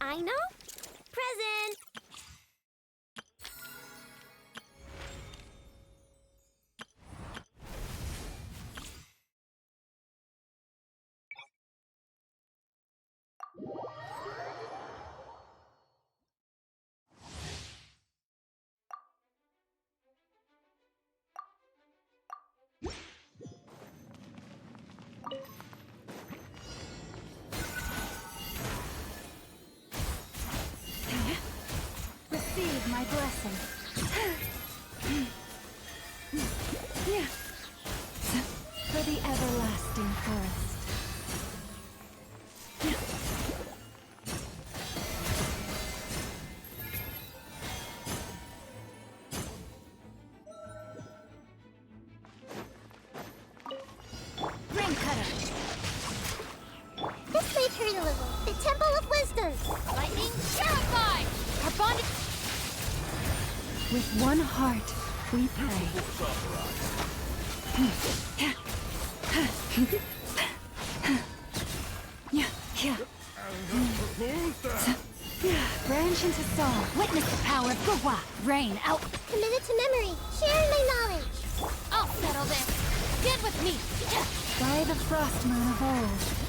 I know. Present! Receive my blessing. For the everlasting forest. Ring cutter. This may hurt a little. The Temple of Wisdom. Lightning terrified! Our bondage... With one heart, we pray. Branch into song. Witness the power of Gua. Rain out. Committed to memory. Sharing my knowledge. I'll settle this. Get with me. By the frost moon of old.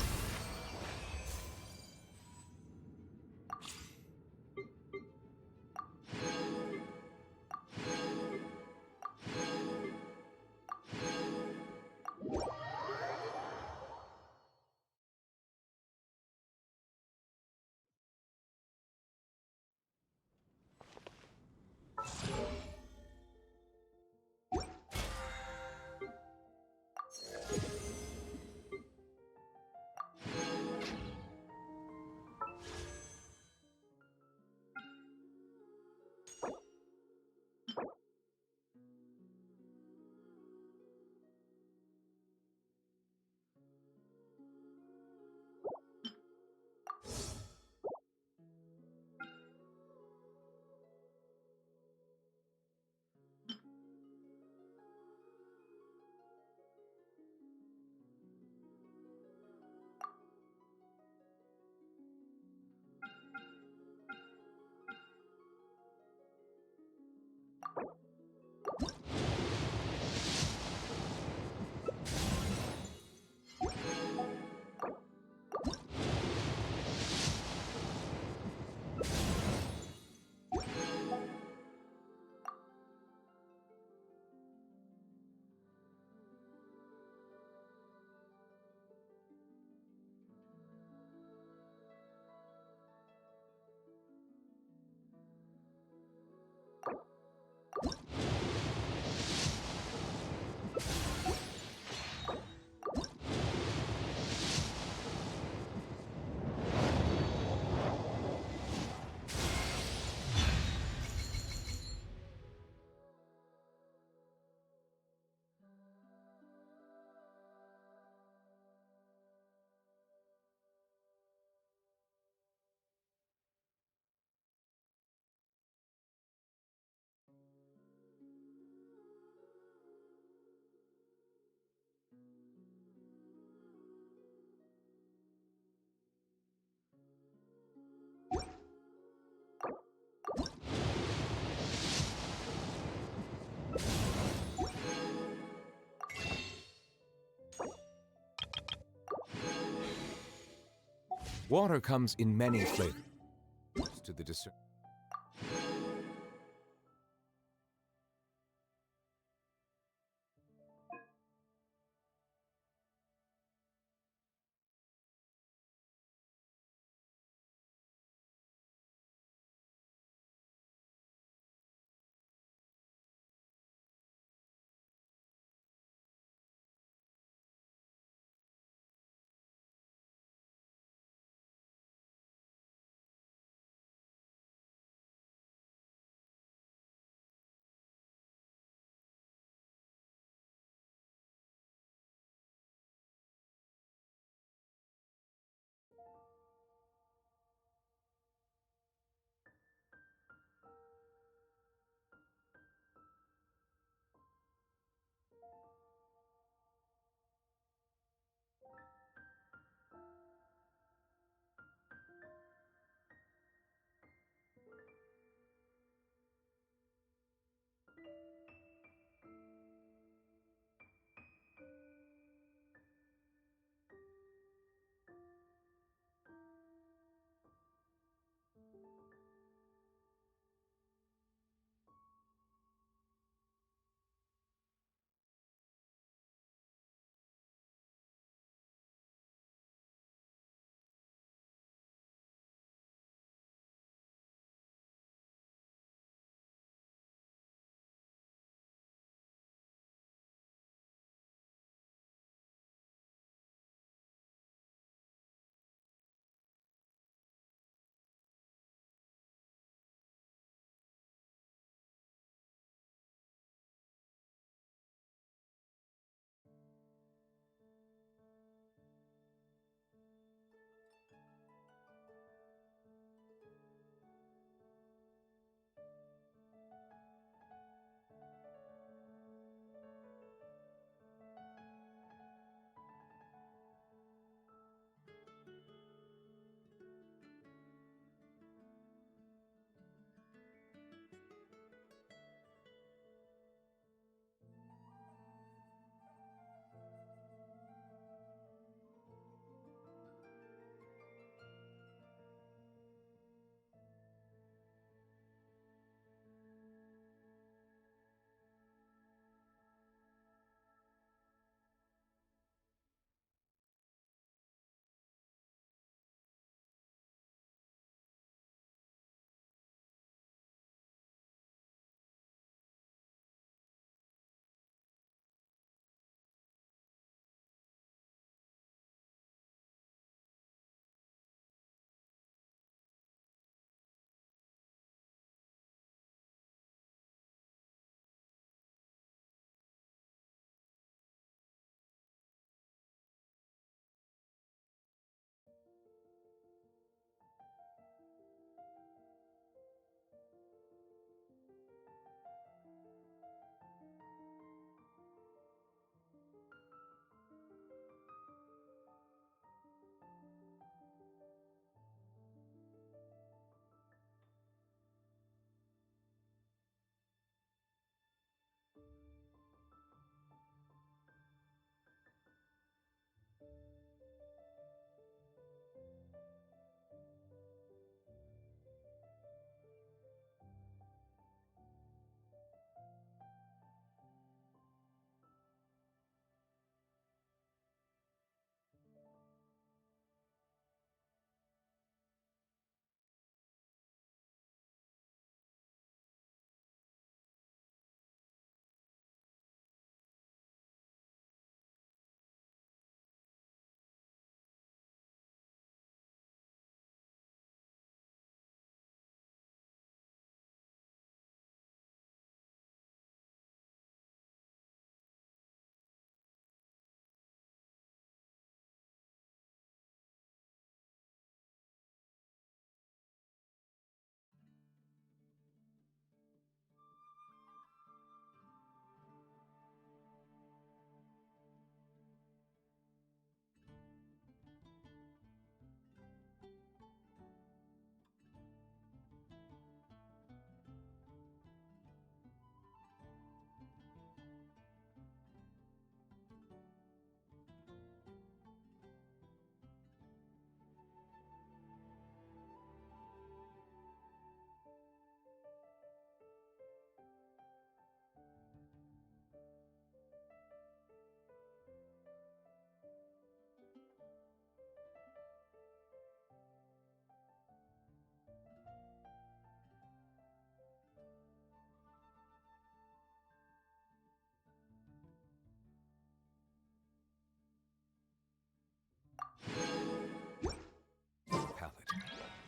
Water comes in many flavors to the discern.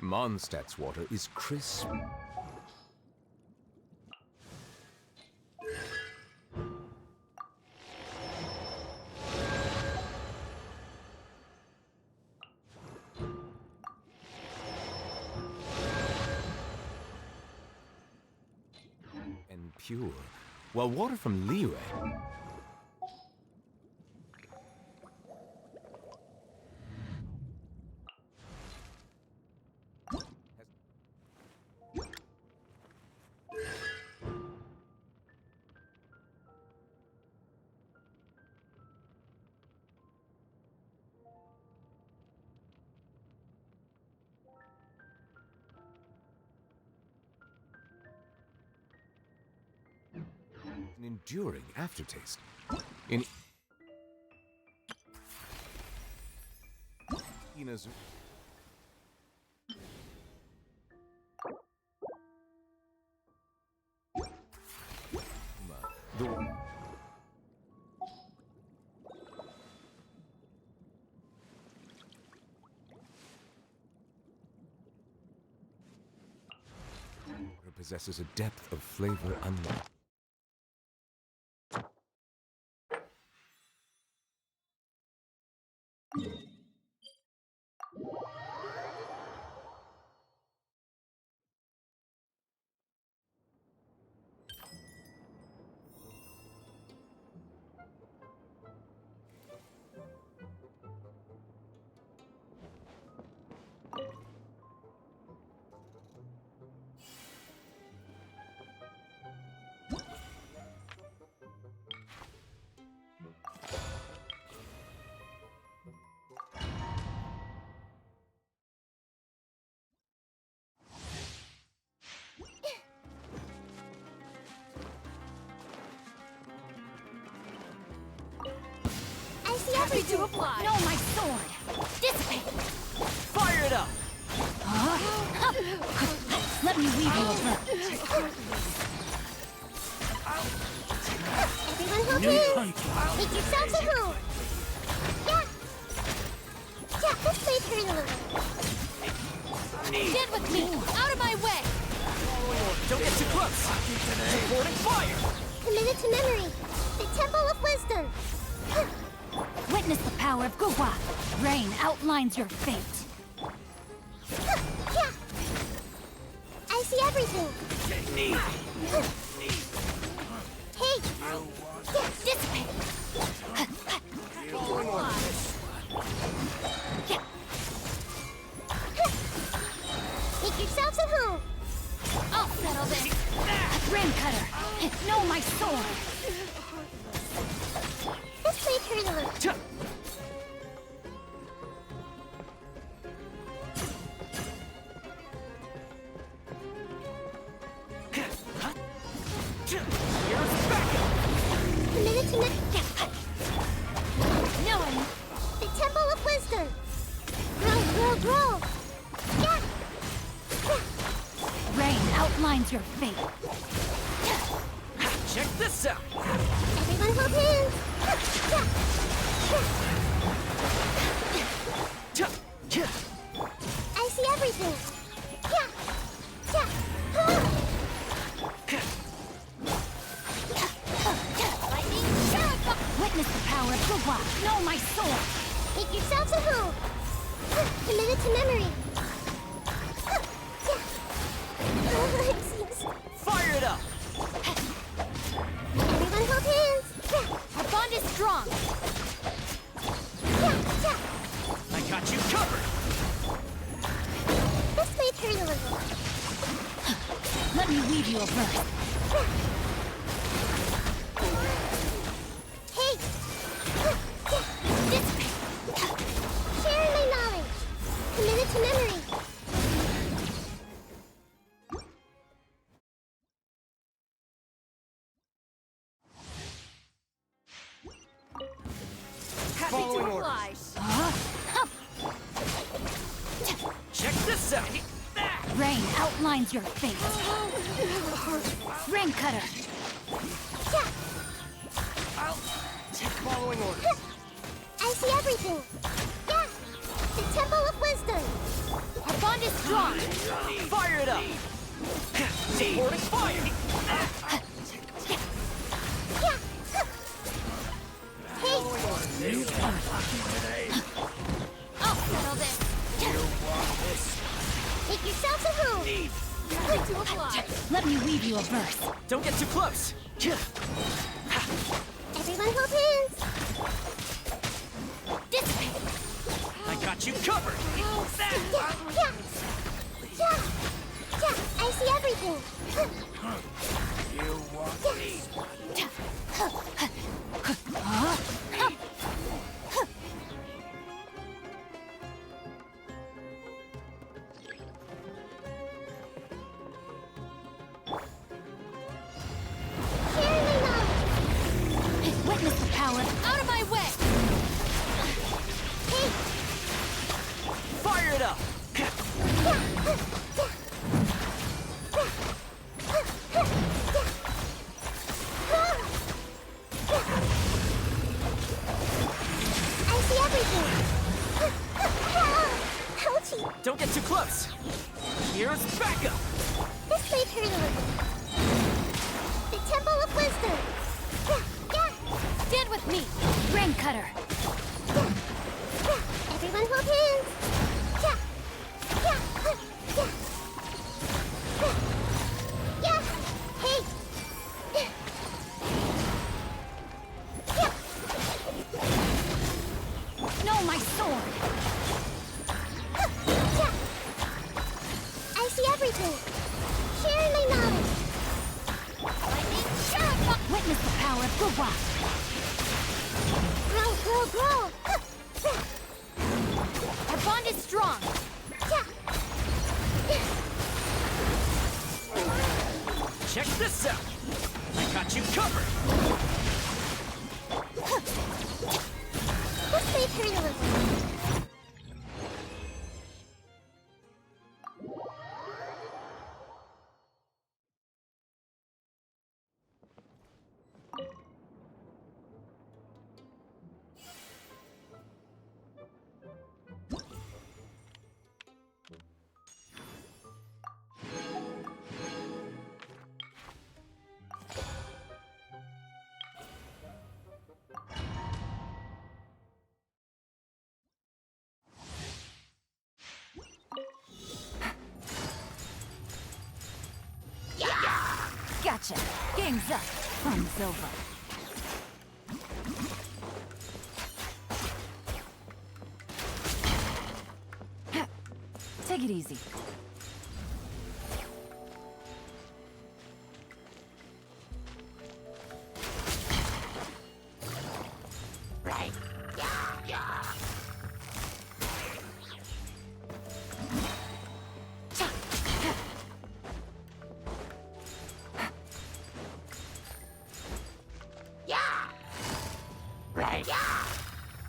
Mondstadt's water is crisp. And pure, while water from Liyue an enduring aftertaste. In Ina's the possesses a depth of flavor unmatched. I see everything. To apply. No, my sword. Dissipate. Fire it up! Let me weave you a book. Everyone hold hands. Make yourselves at home. Yeah. Yeah, this way turn a little. Get with me. Out of my way. Don't get too close! Supporting fire! Committed to memory. The Temple of Wisdom. Witness the power of Guhua. Rain outlines your fate. Yeah. I see everything. Knee! Hey. Yeah. Dissipate. Make yourselves at home. I'll settle this. Rim cutter. No, my sword. This way turn a little. Committed to No one. the Temple of Wisdom. Grow, grow, grow. Yeah. Rain outlines your fate. Check this out! Everyone hold hands. I see everything. Yeah. Yeah. Lightning, terrify. Witness the power of Guhua. No, my sword. Make yourselves at home. Committed to memory. Fire it up! Everyone hold hands. Our bond is strong. I got you covered! This way turn a little. Let me weave you a verse. Hey. Dissipate. Sharing my knowledge. Committed to memory. Happy to oblige. Check this out! Rain outlines your fate. Ring cutter. Yeah. Following orders. I see everything. Yeah. The Temple of Wisdom. Our bond is is strong. Fire it up! Supporting fire! Hey, I'll settle this. make yourselves at home. Ready to apply. Let me weave you a verse. Don't get too close! Everyone hold hands. Dissipate. I got you covered! Yeah, yeah, yeah, yeah. I see everything. Share my knowledge. Witness the power. Out of my way. Hey, Fire it up! I see everything. Ouchie. Don't get too close! Here's backup! This way, Turtle. The Temple of Wisdom. Yeah, Stand with me. Rain cutter. yeah, yeah. Everyone hold hands. Yeah, yeah, yeah. Yeah, hey. Yeah. No, my sword. Yeah. I see everything. Share my knowledge. Lightning sheriff. Witness the power of Gugwa. Grow, grow, grow. Our bond is strong. Yeah. Check this out! I got you covered! This way, Turtle. Gotcha. Game's up. Fun's over. Take it easy.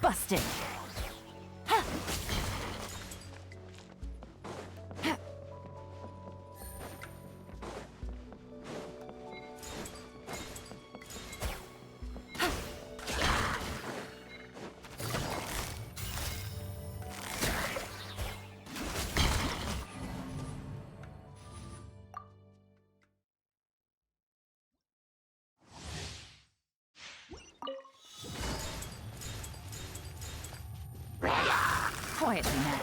Busted. Quietly now.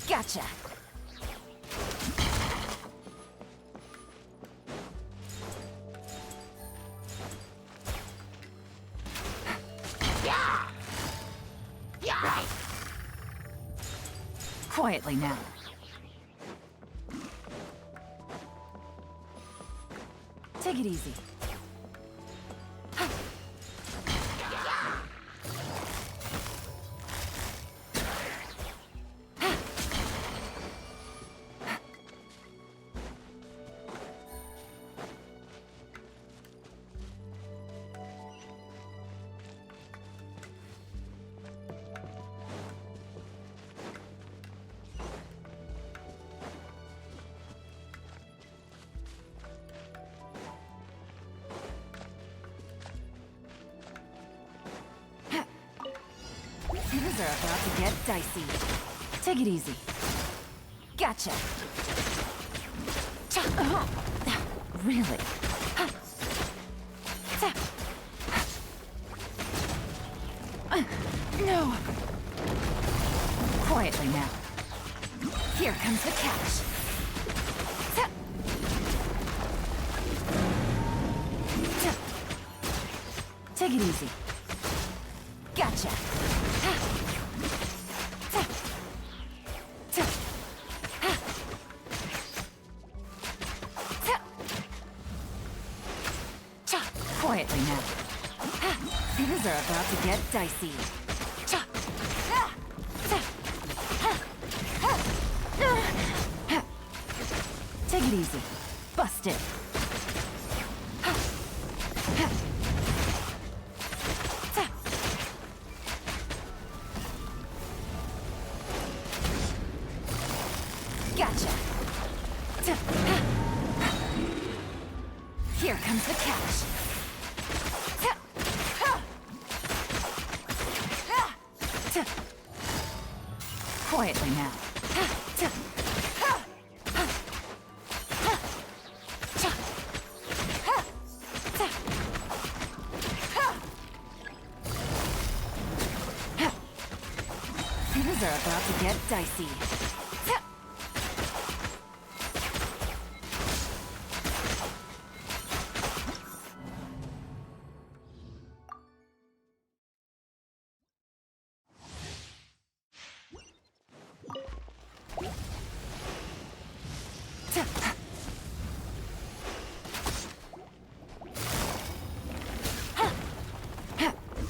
Gotcha. Quietly now. Take it easy. Things are about to get dicey. Take it easy. Gotcha. Really? No. Quietly now. Here comes the catch. Take it easy. Gotcha. Quietly now. Things are about to get dicey. Take it easy. Bust it. Gotcha. Here comes the catch. Quietly now. Things are about to get dicey.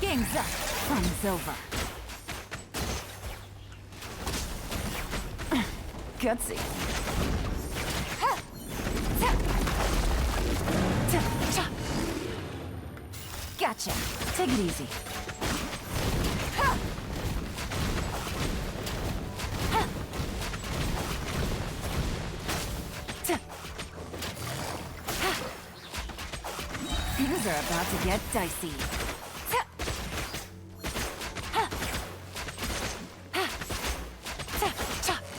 Game's up. Fun's over. Gutsy. Gotcha. Take it easy. Things are about to get dicey.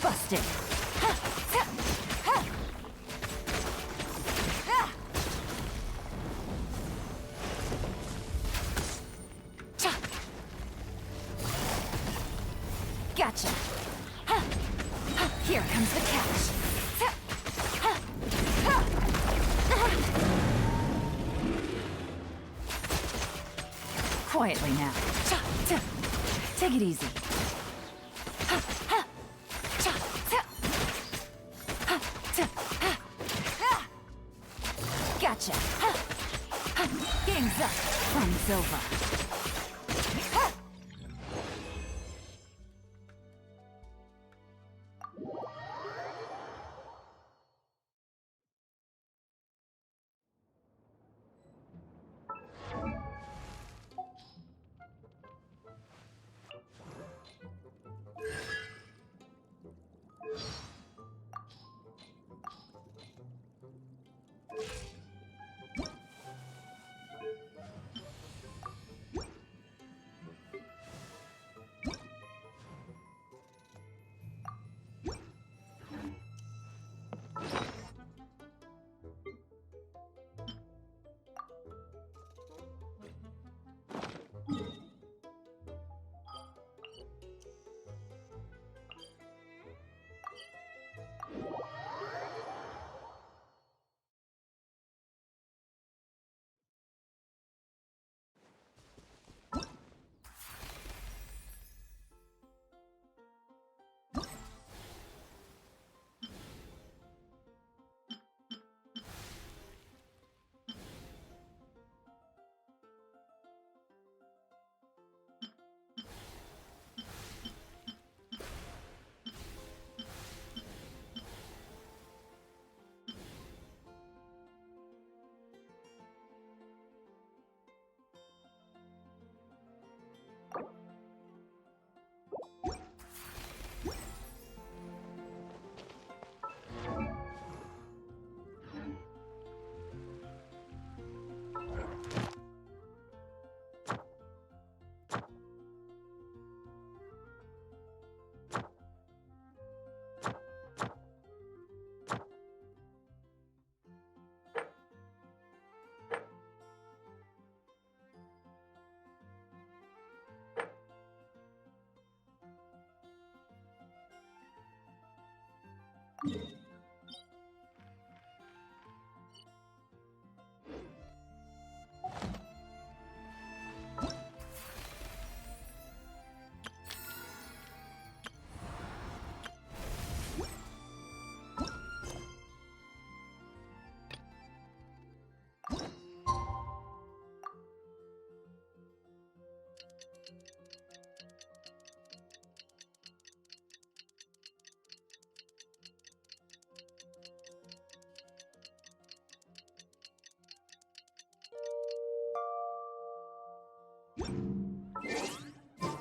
Busted. Gotcha. Here comes the catch. Quietly now. Take it easy. Gotcha. Game's up. Fun's over.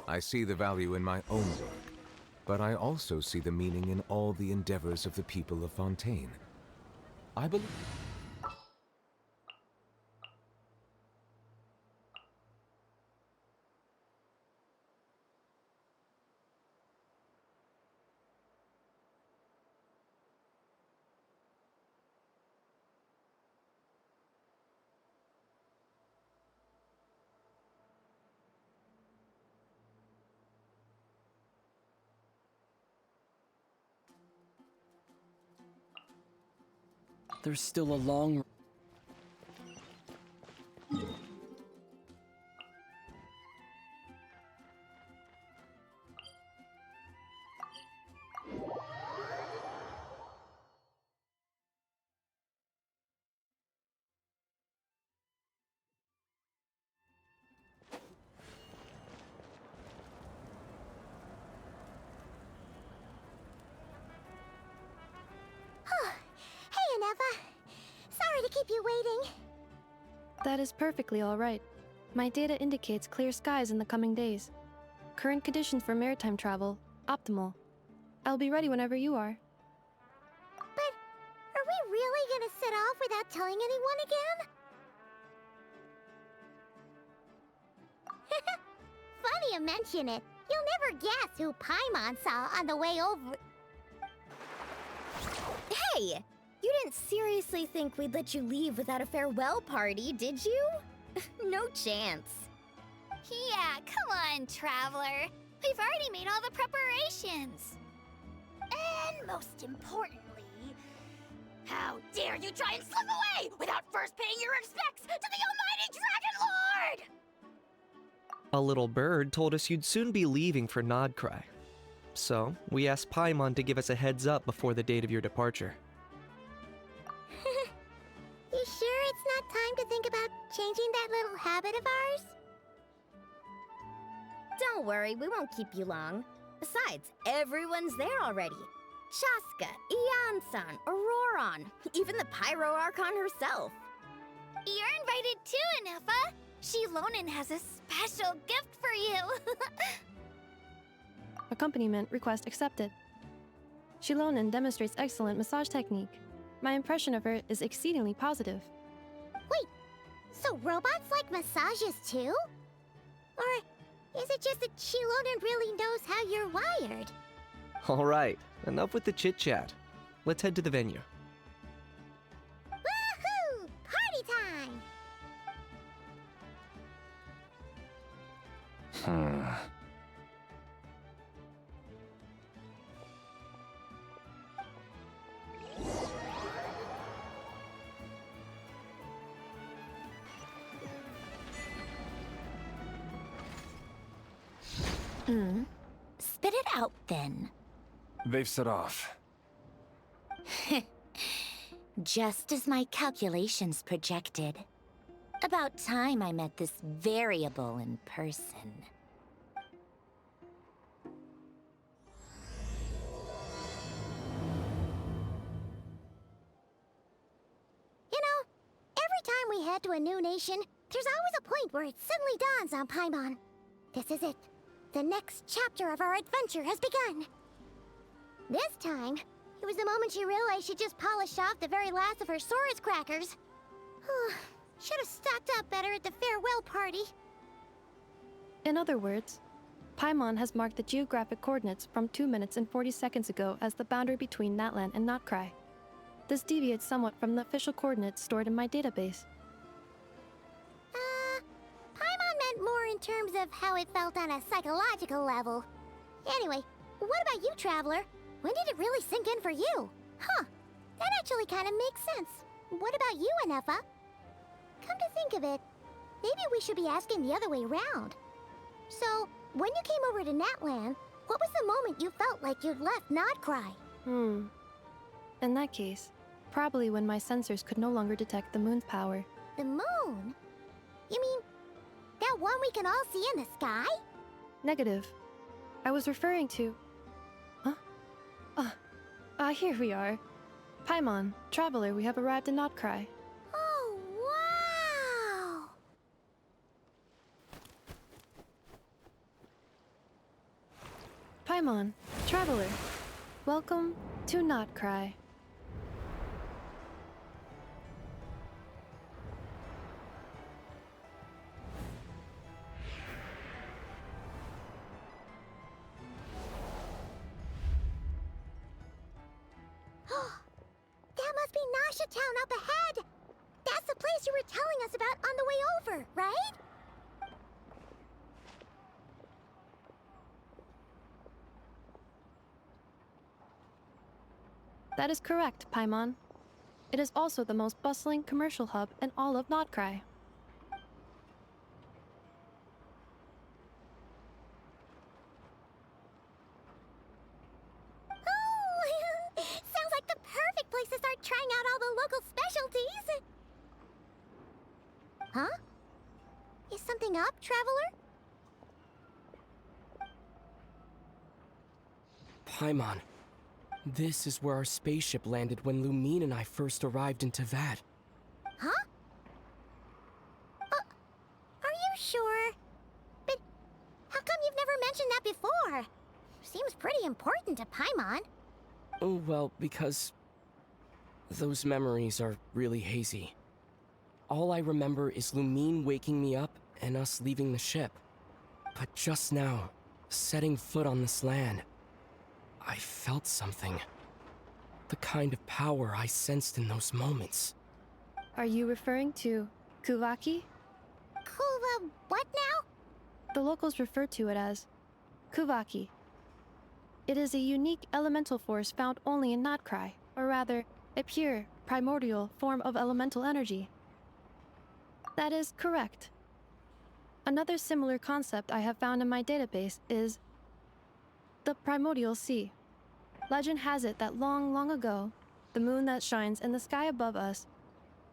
I see the value in my own work, but I also see the meaning in all the endeavors of the people of Fontaine. I believe... There's still a long... Hey, Aneva. Sorry to keep you waiting. That is perfectly all right. My data indicates clear skies in the coming days. Current conditions for maritime travel, optimal. I'll be ready whenever you are. But are we really gonna set off without telling anyone again? Funny you mention it. You'll never guess who Paimon saw on the way over. Hey! You didn't seriously think we'd let you leave without a farewell party, did you? No chance. Yeah, come on, Traveler. We've already made all the preparations. And most importantly, how dare you try and slip away without first paying your respects to the almighty Dragon Lord! A little bird told us you'd soon be leaving for Nodcry. So, we asked Paimon to give us a heads up before the date of your departure. You sure it's not time to think about changing that little habit of ours? Don't worry, we won't keep you long. Besides, everyone's there already. Chaska, Ian-san, Auroron, even the Pyro Archon herself. You're invited too, Anefa. Shilonen has a special gift for you. Accompaniment request accepted. Shilonen demonstrates excellent massage technique. My impression of her is exceedingly positive. Wait, so robots like massages too? Or is it just that Shilonen really knows how you're wired? Alright, enough with the chit-chat. Let's head to the venue. Woohoo! Party time! Spit it out then. They've set off. Just as my calculations projected. About time I met this variable in person. You know, every time we head to a new nation, there's always a point where it suddenly dawns on Paimon. This is it. The next chapter of our adventure has begun. This time, it was the moment she realized she just polished off the very last of her Saurus crackers. Should have stocked up better at the farewell party. In other words, Paimon has marked the geographic coordinates from 2 minutes and 40 seconds ago as the boundary between Natlan and Notcry. This deviates somewhat from the official coordinates stored in my database. Paimon meant more in terms of how it felt on a psychological level. Anyway, what about you, Traveler? When did it really sink in for you? Huh. That actually kind of makes sense. What about you, Anefa? Come to think of it, maybe we should be asking the other way around. So, when you came over to Natlan, what was the moment you felt like you'd left Nodcry? In that case, probably when my sensors could no longer detect the moon's power. The moon? You mean that one we can all see in the sky? Negative. I was referring to... Here we are. Paimon, Traveler, we have arrived in Notcry. Oh, wow! Paimon, Traveler, welcome to Notcry. That must be Nasha Town up ahead! That's the place you were telling us about on the way over, right? That is correct, Paimon. It is also the most bustling commercial hub in all of Notcry. Oh, sounds like the perfect place to start trying out all the local specialties. Huh? Is something up, Traveler? Paimon, this is where our spaceship landed when Lumine and I first arrived in Tavad. Huh? Are you sure? But how come you've never mentioned that before? Seems pretty important to Paimon. Oh, well, because those memories are really hazy. All I remember is Lumine waking me up and us leaving the ship. But just now, setting foot on this land, I felt something. The kind of power I sensed in those moments. Are you referring to Kuvaki? Kuva, what now? The locals refer to it as Kuvaki. It is a unique elemental force found only in Notcry, or rather, a pure, primordial form of elemental energy. That is correct. Another similar concept I have found in my database is the primordial sea. Legend has it that long, long ago, the moon that shines in the sky above us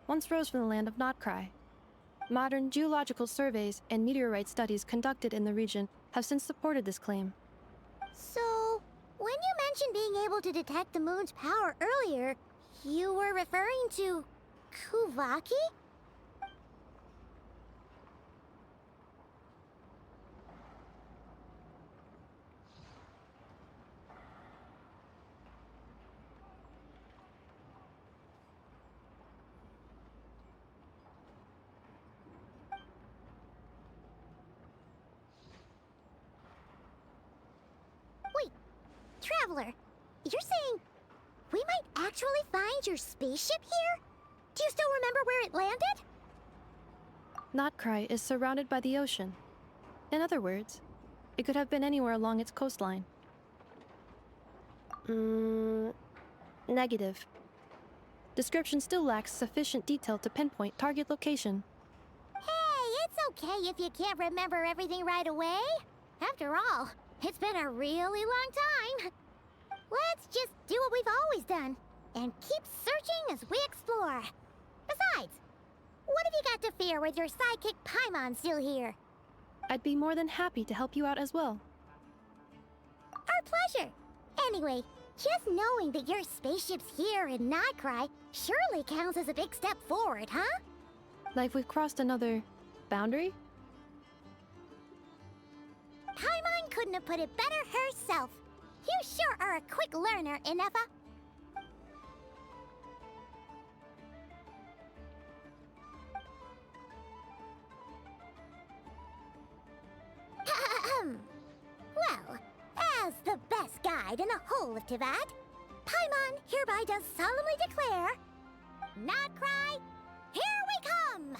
once rose from the land of Notcry. Modern geological surveys and meteorite studies conducted in the region have since supported this claim. So, when you mentioned being able to detect the moon's power earlier, you were referring to Kuvaki? Wait, Traveler, you're saying we might actually find your spaceship here? Do you still remember where it landed? Notcry is surrounded by the ocean. In other words, it could have been anywhere along its coastline. Negative. Description still lacks sufficient detail to pinpoint target location. Hey, it's okay if you can't remember everything right away. After all, it's been a really long time. Let's just do what we've always done and keep searching as we explore. Besides, what have you got to fear with your sidekick Paimon still here? I'd be more than happy to help you out as well. Our pleasure. Anyway, just knowing that your spaceship's here in Nightcry surely counts as a big step forward, huh? Like we've crossed another boundary? Paimon couldn't have put it better herself. You sure are a quick learner, Inefa. Well, as the best guide in the whole of Tavad, Paimon hereby does solemnly declare, Notcry, here we come!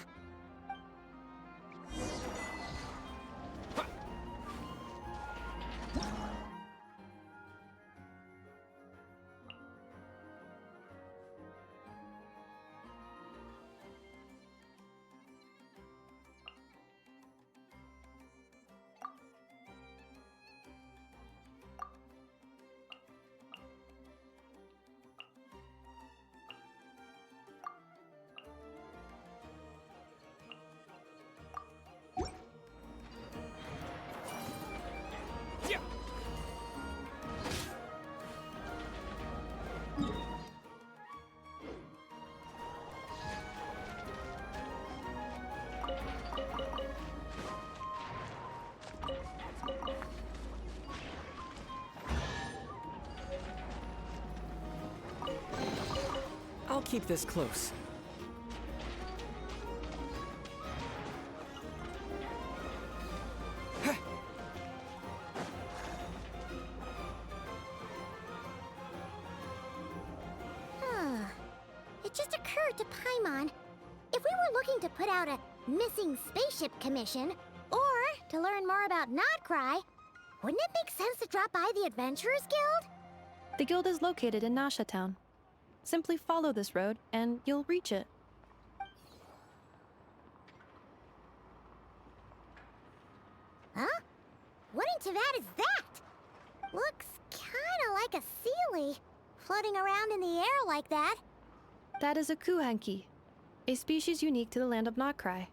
I'll keep this close. It just occurred to Paimon, if we were looking to put out a missing spaceship commission, or to learn more about Nodcry, wouldn't it make sense to drop by the Adventurers Guild? The guild is located in Nasha Town. Simply follow this road, and you'll reach it. Huh? What in Teyvat is that? Looks kinda like a Sealy, floating around in the air like that. That is a Kuhenki, a species unique to the land of Nodcry.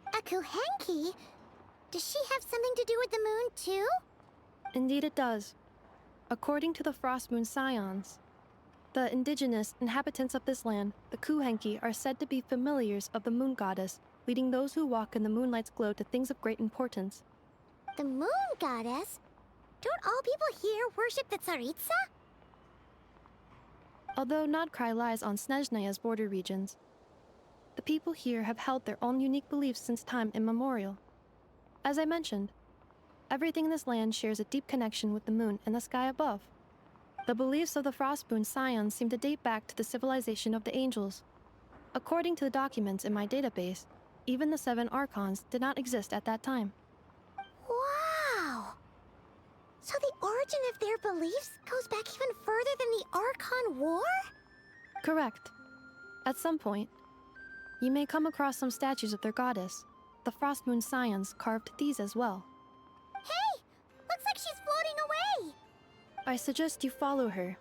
A Kuhenki? Does she have something to do with the moon, too? Indeed it does. According to the Frost Moon Scions, the indigenous inhabitants of this land, the Kuhenki, are said to be familiars of the moon goddess, leading those who walk in the moonlight's glow to things of great importance. The moon goddess? Don't all people here worship the Tsaritsa? Although Nodcry lies on Snezhnaya's border regions, the people here have held their own unique beliefs since time immemorial. As I mentioned, everything in this land shares a deep connection with the moon and the sky above. The beliefs of the Frostmoon Scions seem to date back to the civilization of the angels. According to the documents in my database, even the 7 archons did not exist at that time. Wow! So the origin of their beliefs goes back even further than the Archon War? Correct. At some point, you may come across some statues of their goddess. The Frostmoon Scions carved these as well. Hey! Looks like she's floating away! I suggest you follow her.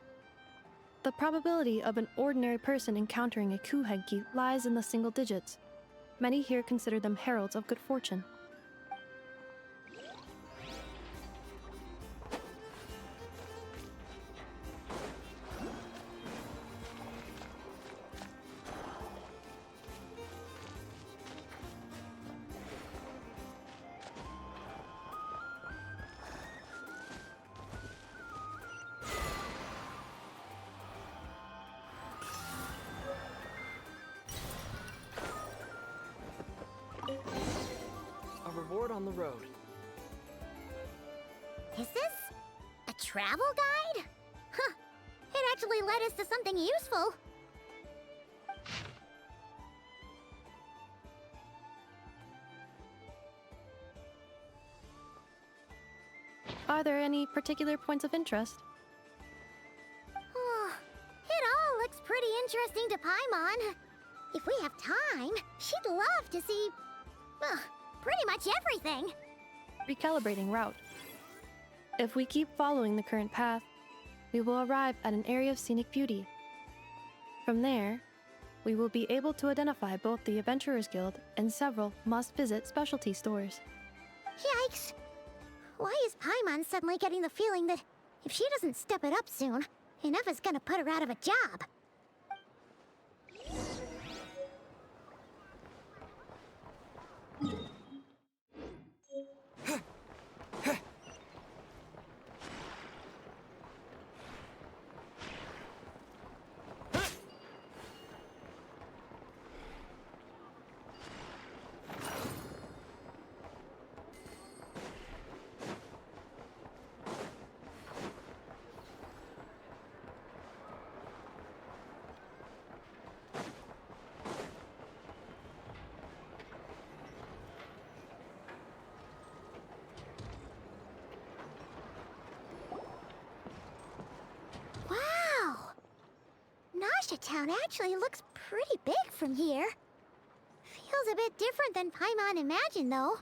The probability of an ordinary person encountering a Kuhenki lies in the single digits. Many here consider them heralds of good fortune. A reward on the road. Is this a travel guide? Huh. It actually led us to something useful. Are there any particular points of interest? Oh, it all looks pretty interesting to Paimon. If we have time, she'd love to see, pretty much everything. Recalibrating route. If we keep following the current path, we will arrive at an area of scenic beauty. From there, we will be able to identify both the Adventurers Guild and several must-visit specialty stores. Yikes! Why is Paimon suddenly getting the feeling that if she doesn't step it up soon, enough is gonna put her out of a job? Wow! Nasha Town actually looks pretty big from here. Feels a bit different than Paimon imagined, though.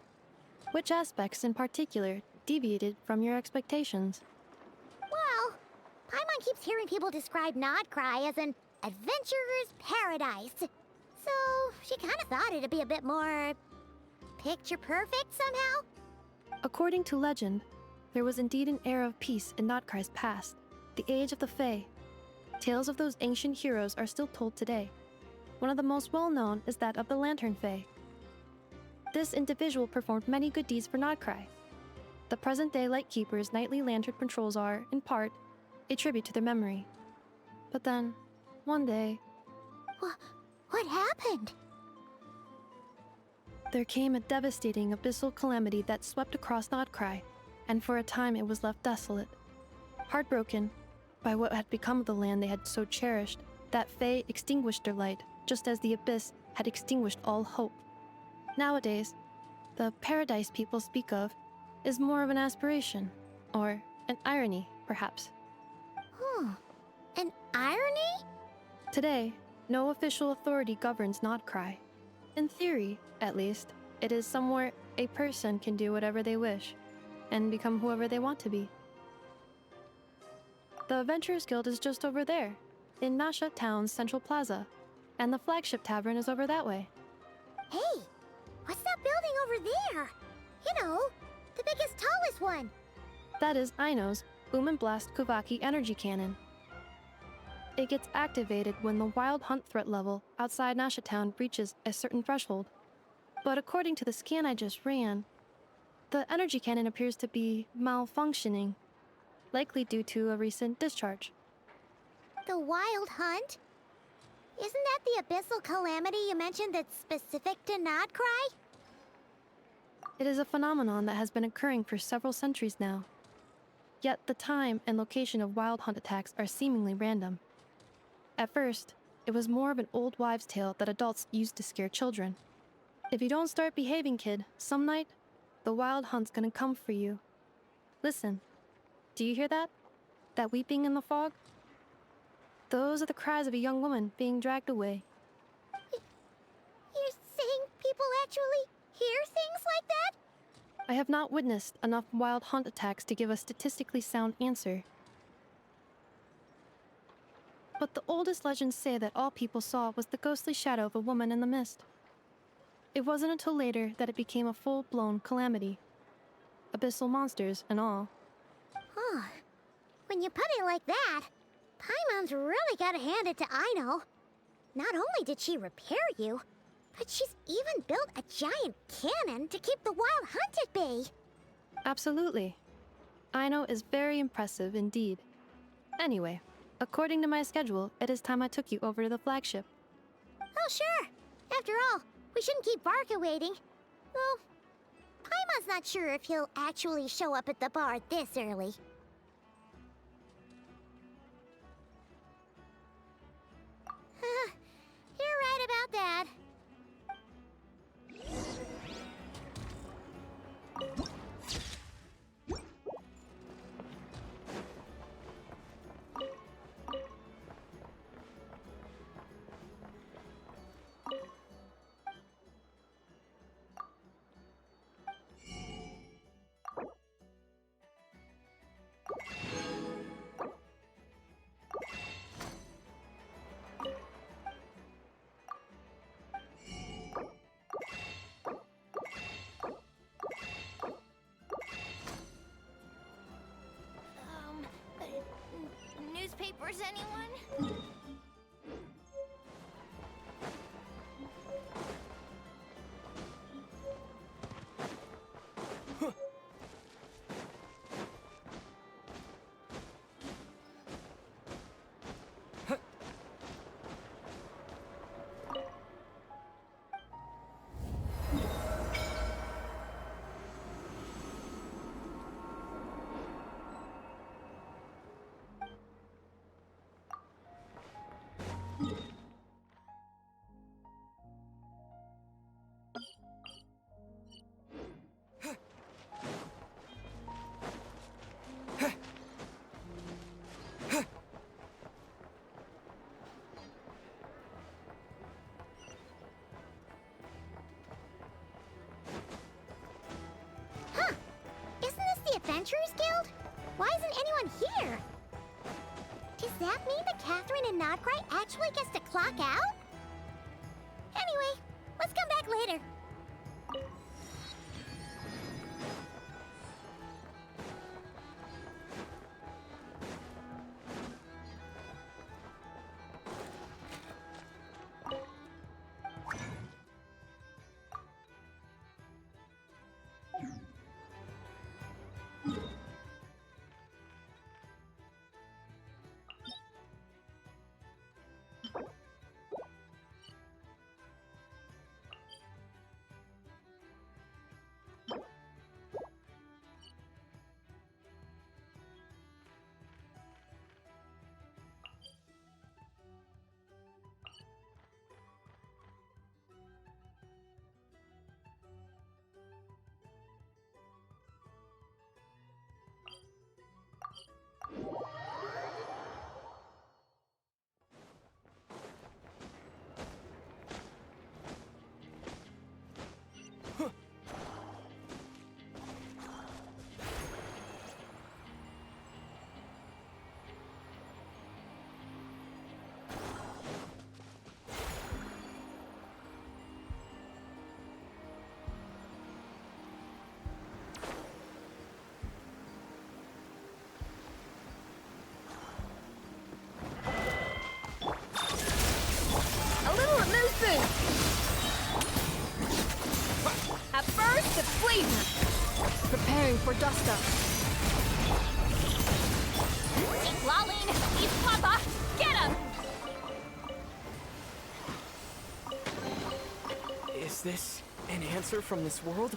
Which aspects in particular deviated from your expectations? Well, Paimon keeps hearing people describe Nodcry as an adventurer's paradise. So, she kind of thought it'd be a bit more picture perfect somehow. According to legend, there was indeed an era of peace in Nodcry's past, the Age of the Fae. Tales of those ancient heroes are still told today. One of the most well-known is that of the Lantern Fae. This individual performed many good deeds for Nodcry. The present-day Lightkeeper's nightly lantern patrols are, in part, a tribute to their memory. But then, One day, What happened? there came a devastating abyssal calamity that swept across Nodcry, and for a time it was left desolate. Heartbroken by what had become of the land they had so cherished, that Fae extinguished their light, just as the abyss had extinguished all hope. Nowadays, the paradise people speak of is more of an aspiration, or an irony, perhaps. An irony? Today, no official authority governs Nodcry. In theory, at least, it is somewhere a person can do whatever they wish, and become whoever they want to be. The Adventurers Guild is just over there, in Nasha Town's Central Plaza, and the flagship tavern is over that way. Hey, what's that building over there? You know, the biggest, tallest one. That is Aino's Boom and Blast Kuvaki energy cannon. It gets activated when the wild hunt threat level outside Nasha Town reaches a certain threshold. But according to the scan I just ran, the energy cannon appears to be malfunctioning, likely due to a recent discharge. The wild hunt? Isn't that the abyssal calamity you mentioned that's specific to Nodcry? It is a phenomenon that has been occurring for several centuries now. Yet the time and location of wild hunt attacks are seemingly random. At first, it was more of an old wives' tale that adults used to scare children. If you don't start behaving, kid, some night, the wild hunt's gonna come for you. Listen, do you hear that? That weeping in the fog? Those are the cries of a young woman being dragged away. You're saying people actually hear things like that? I have not witnessed enough wild hunt attacks to give a statistically sound answer. But the oldest legends say that all people saw was the ghostly shadow of a woman in the mist. It wasn't until later that it became a full-blown calamity. Abyssal monsters and all. Huh. When you put it like that, Paimon's really gotta hand it to Aino. Not only did she repair you, but she's even built a giant cannon to keep the wild hunt at bay. Absolutely. Aino is very impressive indeed. Anyway, according to my schedule, it is time I took you over to the flagship. Oh, sure. After all, we shouldn't keep Barca waiting. Well, Paimon's not sure if he'll actually show up at the bar this early. You're right about that. Newspapers, anyone? Adventurers Guild? Why isn't anyone here? Does that mean that Catherine and Nodcry actually gets to clock out? Anyway, let's come back later. for Dusta. Keep lolling! He's Papa! Get him! Is this an answer from this world?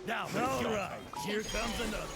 Now, all right, here comes another.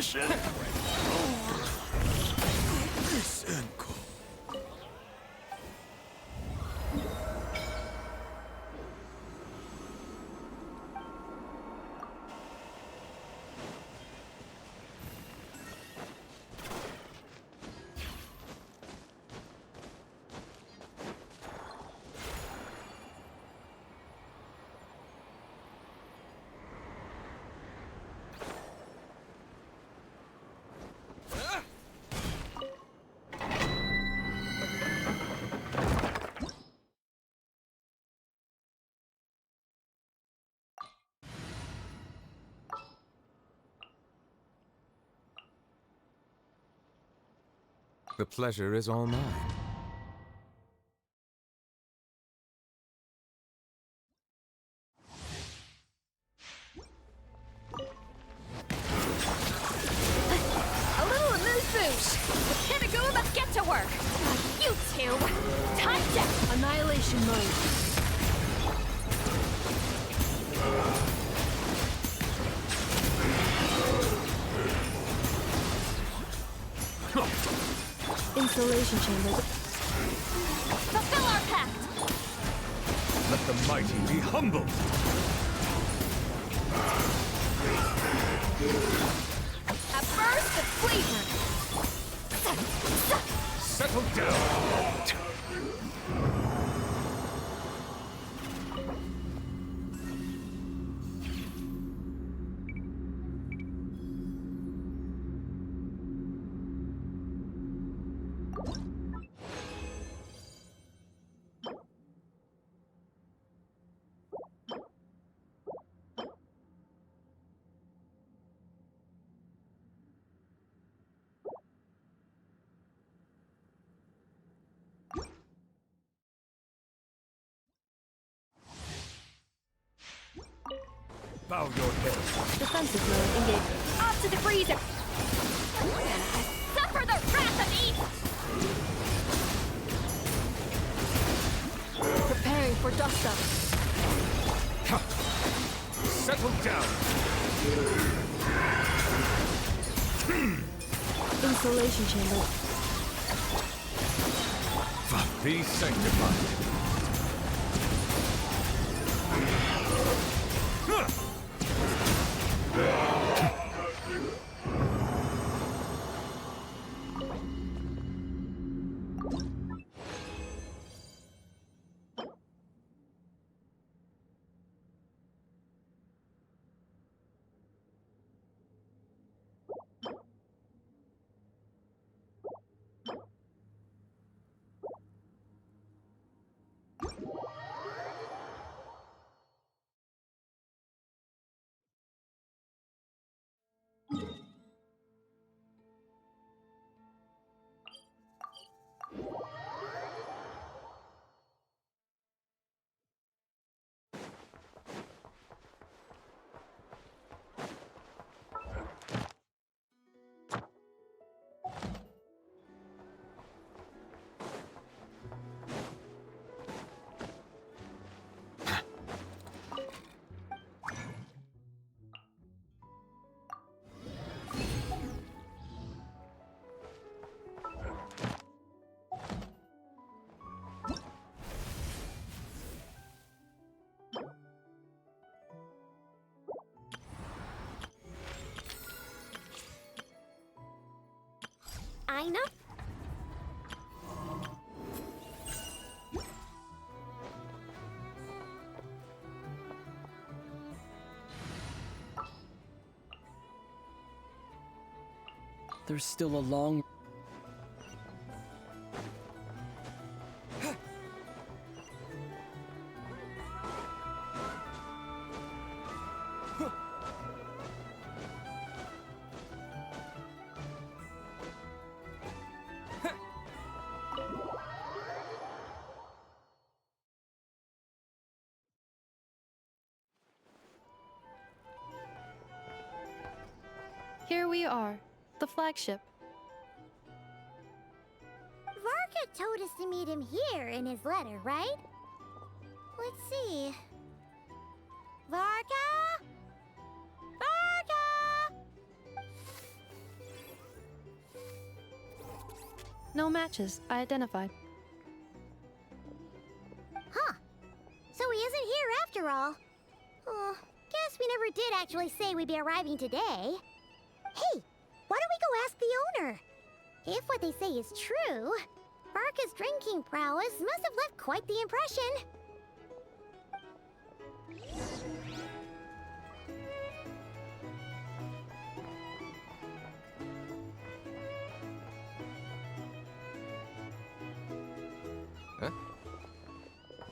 mission? Lysenko. The pleasure is all mine. A little amuse-bouche. The Pinagoo must get to work. You two, time down. Annihilation mode. Insulation chamber. Fulfill our pact. Let the mighty be humbled. A burst of flavor. Settle down. Bow your head. Defensive mode engaged. Off to the freezer. Suffer the wrath of East. Preparing for dust up. Settle down. Insulation chamber. Be sanctified. I know. There's still a long... Here we are, the flagship. Varka told us to meet him here in his letter, right? Let's see. Varka? Varka! No matches, I identified. Huh. So he isn't here after all. Oh, guess we never did actually say we'd be arriving today. Hey, why don't we go ask the owner? If what they say is true, Varka's drinking prowess must have left quite the impression.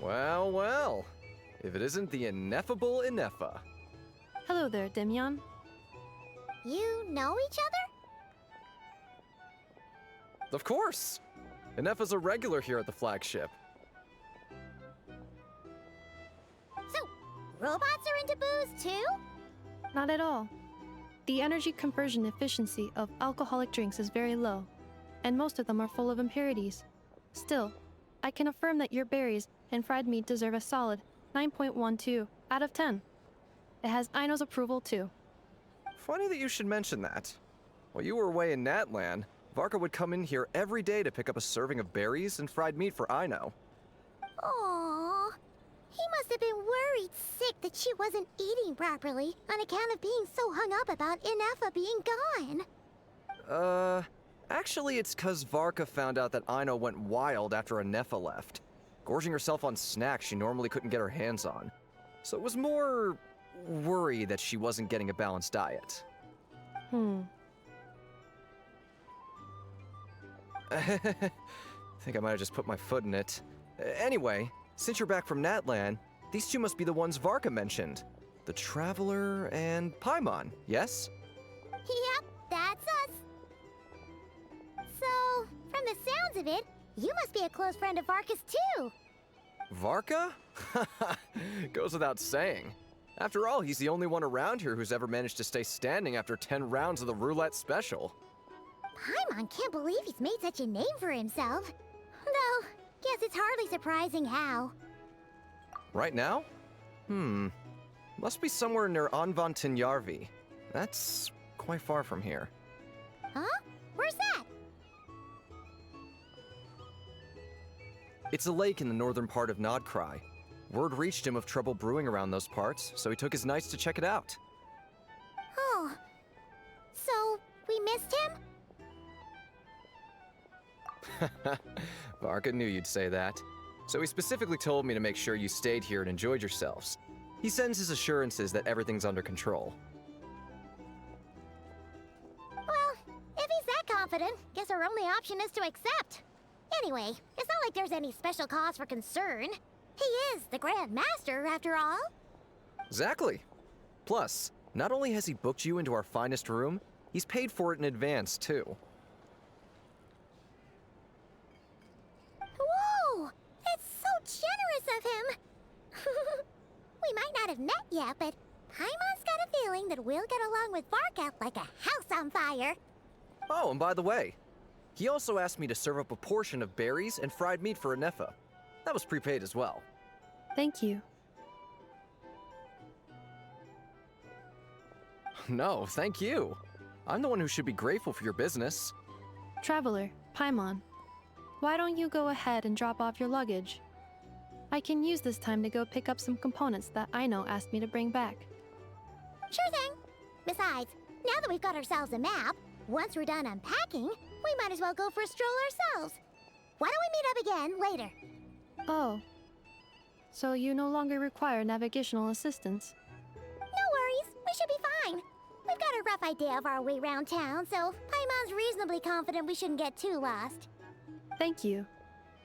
Well, well. If it isn't the ineffable Ineffa. Hello there, Demyon. You know each other? Of course! Ineffa's a regular here at the flagship. So, robots are into booze too? Not at all. The energy conversion efficiency of alcoholic drinks is very low, and most of them are full of impurities. Still, I can affirm that your berries and fried meat deserve a solid 9.12 out of 10. It has Aino's approval too. Funny that you should mention that. While you were away in Natlan, Varka would come in here every day to pick up a serving of berries and fried meat for Aino. Aww. He must have been worried sick that she wasn't eating properly on account of being so hung up about Ineffa being gone. Actually it's 'cause Varka found out that Aino went wild after Ineffa left, gorging herself on snacks she normally couldn't get her hands on. So it was more worry that she wasn't getting a balanced diet. Think I might have just put my foot in it. Anyway, since you're back from Natlan, these two must be the ones Varka mentioned. The Traveler and Paimon, yes? Yep, that's us. So, from the sounds of it, you must be a close friend of Varka's too. Varka? Goes without saying. After all, he's the only one around here who's ever managed to stay standing after 10 rounds of the roulette special. Paimon can't believe he's made such a name for himself. Though, guess it's hardly surprising how. Right now? Must be somewhere near Anvantinyarvi. That's quite far from here. Huh? Where's that? It's a lake in the northern part of Nodcry. Word reached him of trouble brewing around those parts, so he took his knights to check it out. Oh. So, we missed him? Varka knew you'd say that. So he specifically told me to make sure you stayed here and enjoyed yourselves. He sends his assurances that everything's under control. Well, if he's that confident, guess our only option is to accept. Anyway, it's not like there's any special cause for concern. He is the Grand Master, after all. Exactly. Plus, not only has he booked you into our finest room, he's paid for it in advance, too. Whoa! That's so generous of him! We might not have met yet, but Paimon's got a feeling that we'll get along with Varka like a house on fire. Oh, and by the way, he also asked me to serve up a portion of berries and fried meat for Ineffa. That was prepaid as well. Thank you. No, thank you. I'm the one who should be grateful for your business. Traveler, Paimon, why don't you go ahead and drop off your luggage? I can use this time to go pick up some components that Aino asked me to bring back. Sure thing. Besides, now that we've got ourselves a map, once we're done unpacking, we might as well go for a stroll ourselves. Why don't we meet up again later? Oh. So you no longer require navigational assistance? No worries, we should be fine. We've got a rough idea of our way around town, so Paimon's reasonably confident we shouldn't get too lost. Thank you.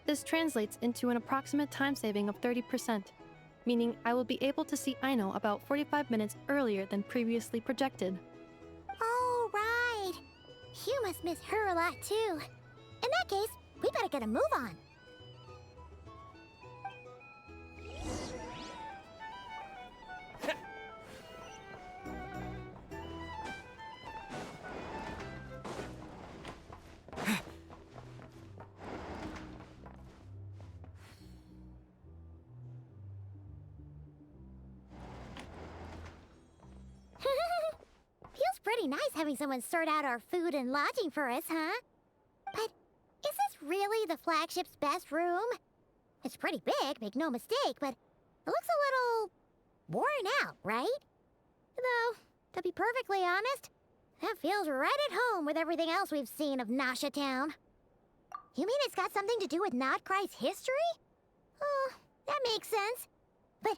This translates into an approximate time saving of 30%, meaning I will be able to see Aino about 45 minutes earlier than previously projected. Oh, right. You must miss her a lot, too. In that case, we better get a move on. Feels pretty nice having someone sort out our food and lodging for us, huh? But is this really the flagship's best room? It's pretty big, make no mistake, but it looks a little worn out, right? Though, to be perfectly honest, that feels right at home with everything else we've seen of Nasha Town. You mean it's got something to do with Nodcry's history? Oh, that makes sense. But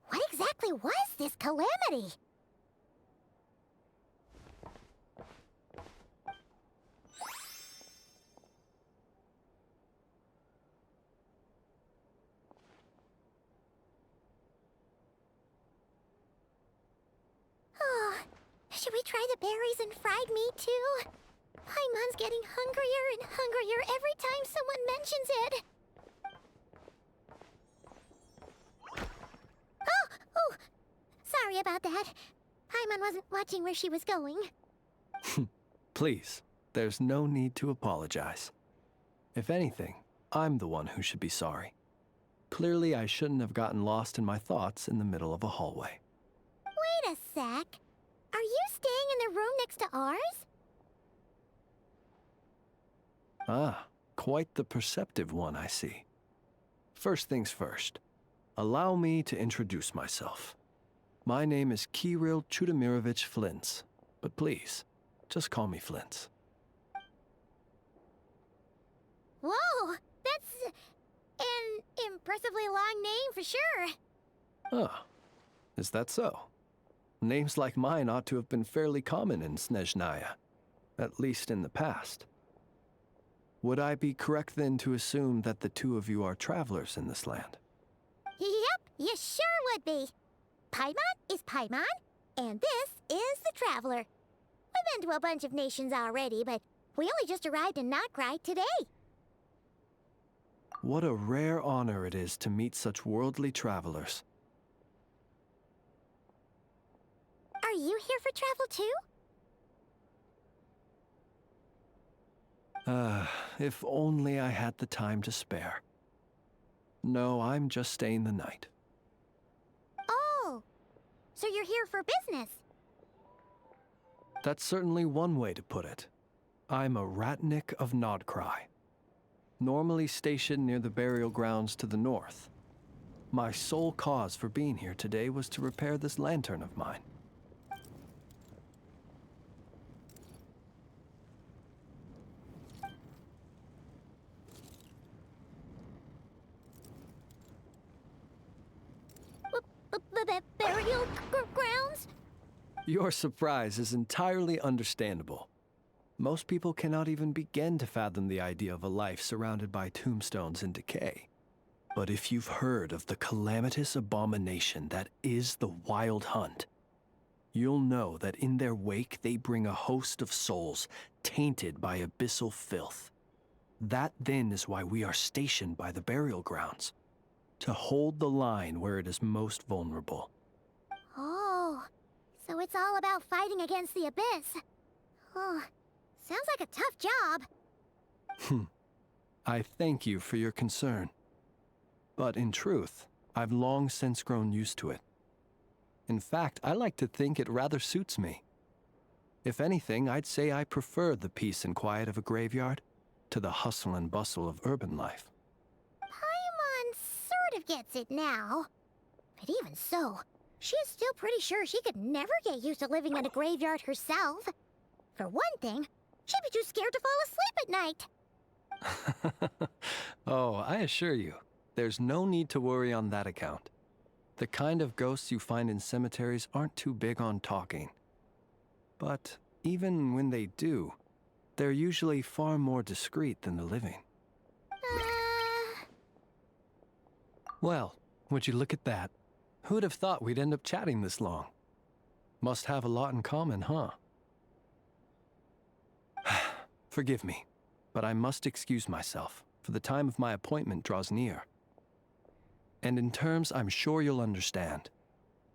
what exactly was this calamity? Oh, should we try the berries and fried meat too? Paimon's getting hungrier and hungrier every time someone mentions it. Oh, sorry about that. Paimon wasn't watching where she was going. Please, there's no need to apologize. If anything, I'm the one who should be sorry. Clearly, I shouldn't have gotten lost in my thoughts in the middle of a hallway. Wait a sec. Are you staying in the room next to ours? Ah, quite the perceptive one, I see. First things first, allow me to introduce myself. My name is Kirill Chudamirovich Flintz, but please, just call me Flintz. Whoa, that's an impressively long name for sure. Ah, is that so? Names like mine ought to have been fairly common in Snezhnaya, at least in the past. Would I be correct then to assume that the two of you are travelers in this land? Yep, you sure would be. Paimon is Paimon, and this is the Traveler. We've been to a bunch of nations already, but we only just arrived in Notcry today. What a rare honor it is to meet such worldly travelers. Are you here for travel too? If only I had the time to spare. No, I'm just staying the night. Oh, so you're here for business? That's certainly one way to put it. I'm a Ratnik of Nodcry, normally stationed near the burial grounds to the north. My sole cause for being here today was to repair this lantern of mine. Burial grounds? Your surprise is entirely understandable. Most people cannot even begin to fathom the idea of a life surrounded by tombstones and decay. But if you've heard of the calamitous abomination that is the Wild Hunt, you'll know that in their wake they bring a host of souls tainted by abyssal filth. That then is why we are stationed by the burial grounds, to hold the line where it is most vulnerable. Oh, so it's all about fighting against the abyss. Oh, sounds like a tough job. I thank you for your concern. But in truth, I've long since grown used to it. In fact, I like to think it rather suits me. If anything, I'd say I prefer the peace and quiet of a graveyard to the hustle and bustle of urban life. Paimon sort of gets it now. But even so, she's still pretty sure she could never get used to living in a graveyard herself. For one thing, she'd be too scared to fall asleep at night. Oh, I assure you, there's no need to worry on that account. The kind of ghosts you find in cemeteries aren't too big on talking. But even when they do, they're usually far more discreet than the living. Well, would you look at that? Who'd have thought we'd end up chatting this long? Must have a lot in common, huh? Forgive me, but I must excuse myself, for the time of my appointment draws near. And in terms I'm sure you'll understand,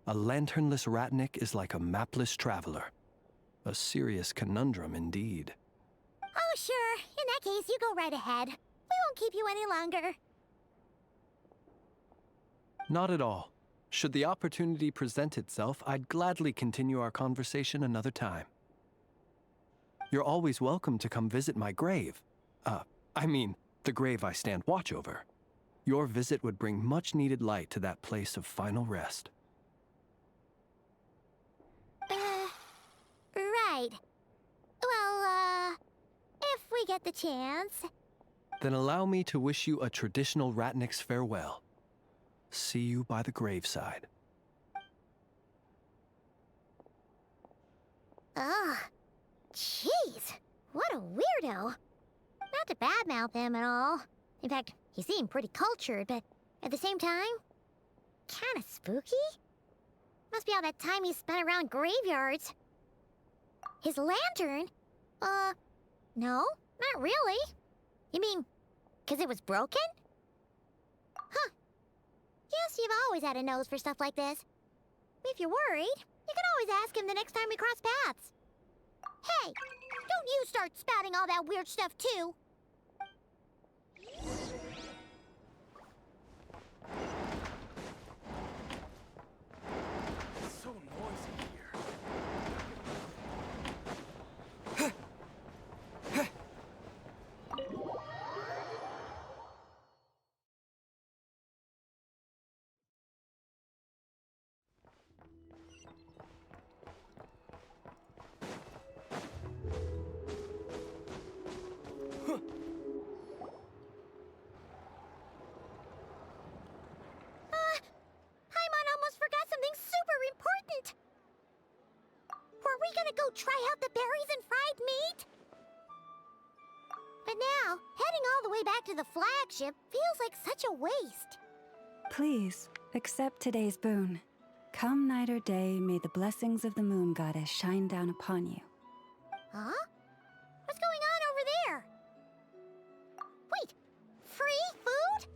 a lanternless Ratnik is like a mapless traveler. A serious conundrum indeed. Oh, sure. In that case, you go right ahead. We won't keep you any longer. Not at all. Should the opportunity present itself, I'd gladly continue our conversation another time. You're always welcome to come visit my grave. I mean, the grave I stand watch over. Your visit would bring much-needed light to that place of final rest. Right. Well, if we get the chance. Then allow me to wish you a traditional Ratnik's farewell. See you by the graveside. Ugh. Jeez. What a weirdo. Not to badmouth him at all. In fact, he seemed pretty cultured, but at the same time, kinda spooky? Must be all that time he spent around graveyards. His lantern? No, not really. You mean, 'cause it was broken? Huh. Guess you've always had a nose for stuff like this. If you're worried, you can always ask him the next time we cross paths. Hey, don't you start spouting all that weird stuff too. It's so noisy here. Paimon almost forgot something super important. Were we gonna go try out the berries and fried meat? But now, heading all the way back to the flagship feels like such a waste. Please, accept today's boon. Come night or day, may the blessings of the moon goddess shine down upon you. Huh? What's going on over there? Wait, free food?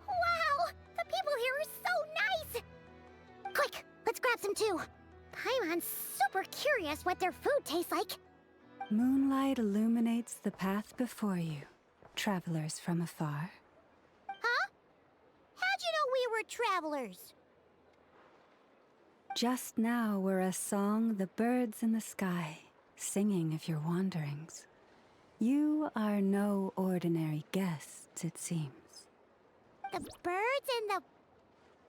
Wow, the people here are so nice! Quick, let's grab some too. Paimon's super curious what their food tastes like. Moonlight illuminates the path before you, travelers from afar. Huh? How'd you know we were travelers? Just now were a song the birds in the sky, singing of your wanderings. You are no ordinary guests, it seems. The birds and the...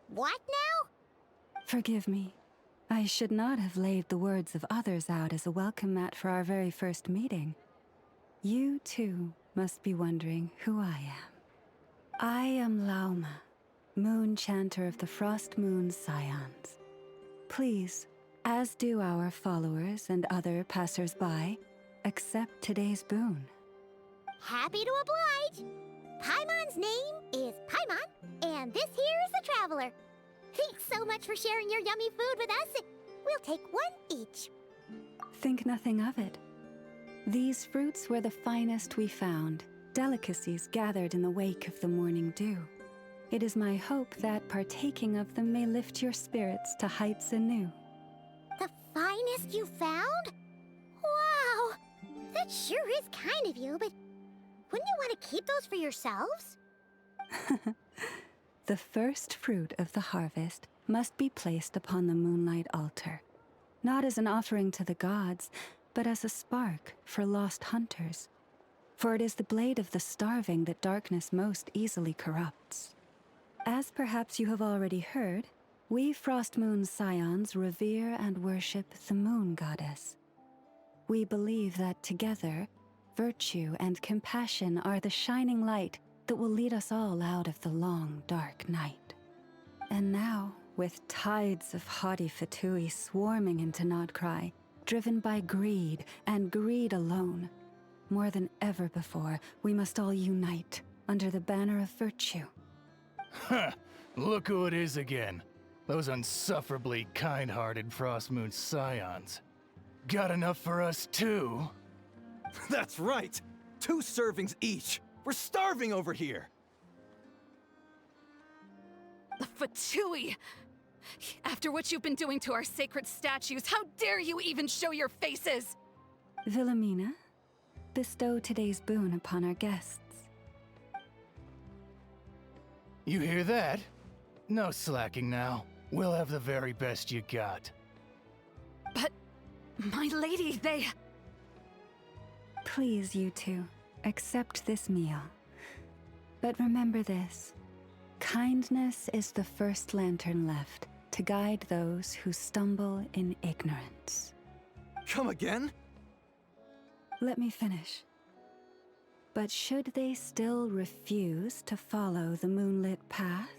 what now? Forgive me. I should not have laid the words of others out as a welcome mat for our very first meeting. You, too, must be wondering who I am. I am Lauma, moon chanter of the Frost Moon Scions. Please, as do our followers and other passers-by, accept today's boon. Happy to oblige. Paimon's name is Paimon, and this here is the Traveler. Thanks so much for sharing your yummy food with us. We'll take one each. Think nothing of it. These fruits were the finest we found, delicacies gathered in the wake of the morning dew. It is my hope that partaking of them may lift your spirits to heights anew. The finest you found? Wow! That sure is kind of you, but wouldn't you want to keep those for yourselves? The first fruit of the harvest must be placed upon the moonlight altar, not as an offering to the gods, but as a spark for lost hunters. For it is the blade of the starving that darkness most easily corrupts. As perhaps you have already heard, we Frost Moon Scions revere and worship the moon goddess. We believe that together, virtue and compassion are the shining light that will lead us all out of the long, dark night. And now, with tides of haughty Fatui swarming into Nodcry, driven by greed and greed alone, more than ever before, we must all unite under the banner of virtue. Huh, look who it is again. Those unsufferably kind-hearted Frost Moon Scions. Got enough for us too? That's right! 2 servings each! We're starving over here! Fatui! After what you've been doing to our sacred statues, how dare you even show your faces? Wilhelmina, bestow today's boon upon our guests. You hear that? No slacking now. We'll have the very best you got. But, my lady, they... Please, you two, accept this meal. But remember this. Kindness is the first lantern left to guide those who stumble in ignorance. Come again? Let me finish. But should they still refuse to follow the moonlit path,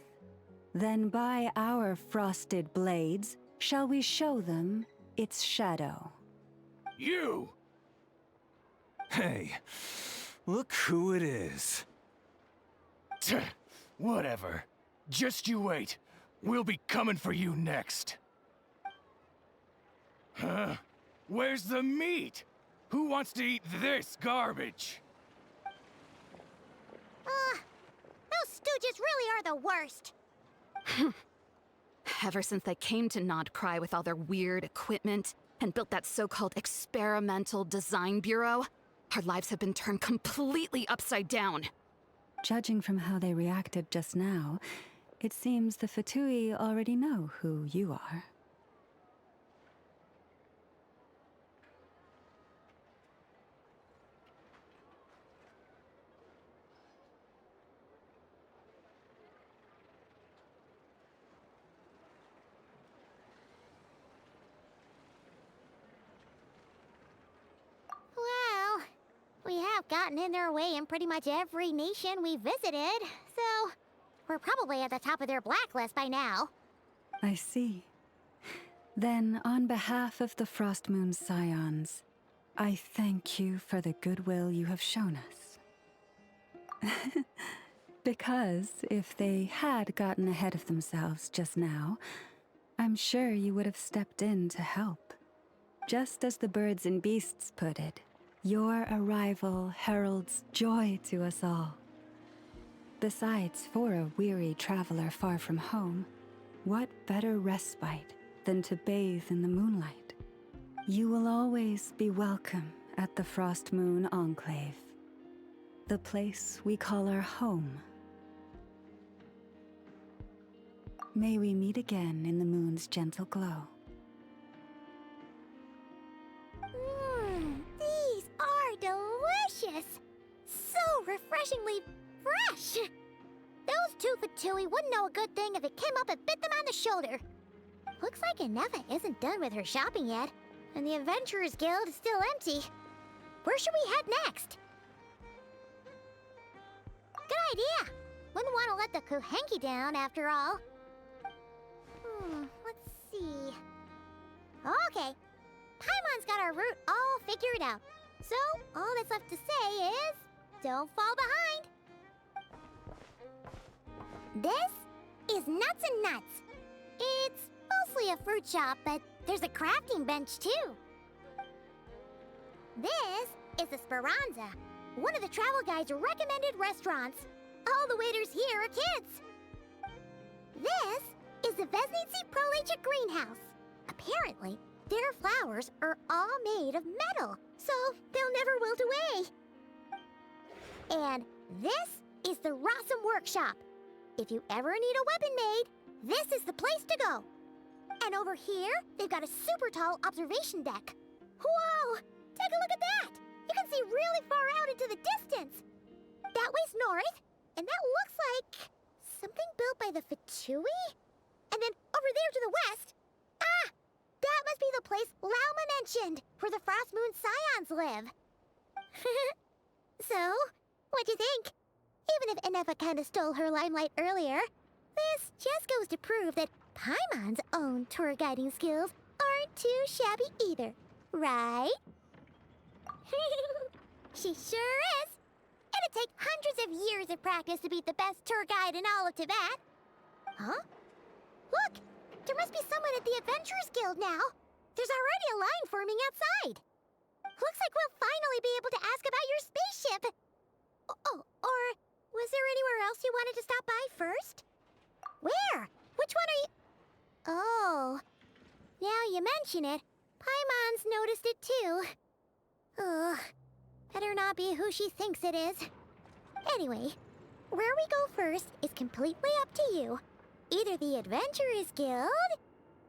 then by our frosted blades shall we show them its shadow. You! Hey, look who it is. Whatever. Just you wait. We'll be coming for you next. Huh? Where's the meat? Who wants to eat this garbage? Those stooges really are the worst. Ever since they came to Nodcry with all their weird equipment and built that so-called experimental design bureau, our lives have been turned completely upside down. Judging from how they reacted just now, it seems the Fatui already know who you are. Well, we have gotten in their way in pretty much every nation we visited, so we're probably at the top of their blacklist by now. I see. Then, on behalf of the Frostmoon Scions, I thank you for the goodwill you have shown us. Because if they had gotten ahead of themselves just now, I'm sure you would have stepped in to help. Just as the birds and beasts put it, your arrival heralds joy to us all. Besides, for a weary traveler far from home, what better respite than to bathe in the moonlight? You will always be welcome at the Frostmoon Enclave, the place we call our home. May we meet again in the moon's gentle glow. These are delicious! So refreshingly fresh! Those two Fatui wouldn't know a good thing if it came up and bit them on the shoulder. Looks like Inefa isn't done with her shopping yet, and the Adventurers Guild is still empty. Where should we head next? Good idea! Wouldn't want to let the Kuhenki down, after all. Let's see... Okay. Paimon's got our route all figured out. So, all that's left to say is... don't fall behind! This is Nuts and Nuts. It's mostly a fruit shop, but there's a crafting bench, too. This is the Speranza, one of the travel guide's recommended restaurants. All the waiters here are kids. This is the Vesnitsi Prolecha greenhouse. Apparently, their flowers are all made of metal, so they'll never wilt away. And this is the Rossum Workshop. If you ever need a weapon made, this is the place to go. And over here, they've got a super tall observation deck. Whoa! Take a look at that! You can see really far out into the distance. That way's north, and that looks like something built by the Fatui? And then over there to the west, that must be the place Lauma mentioned, where the Frostmoon Scions live. So, what'd you think? Even if Inefa kinda stole her limelight earlier, this just goes to prove that Paimon's own tour guiding skills aren't too shabby either, right? She sure is. It'd take hundreds of years of practice to beat the best tour guide in all of Tibet. Huh? Look! There must be someone at the Adventurers Guild now. There's already a line forming outside. Looks like we'll finally be able to ask about your spaceship. Oh, or was there anywhere else you wanted to stop by first? Where? Which one are you... Oh, now you mention it, Paimon's noticed it too. Ugh, better not be who she thinks it is. Anyway, where we go first is completely up to you. Either the Adventurers Guild,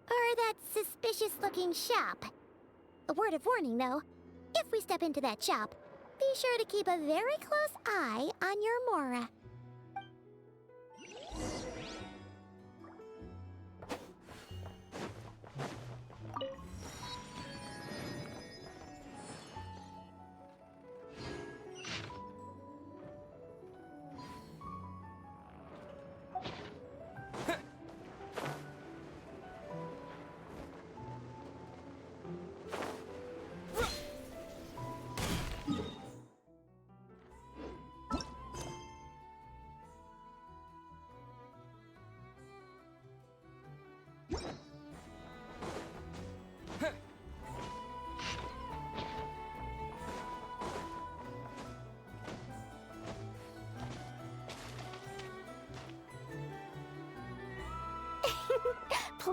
or that suspicious-looking shop. A word of warning, though. If we step into that shop, be sure to keep a very close eye on your Mora.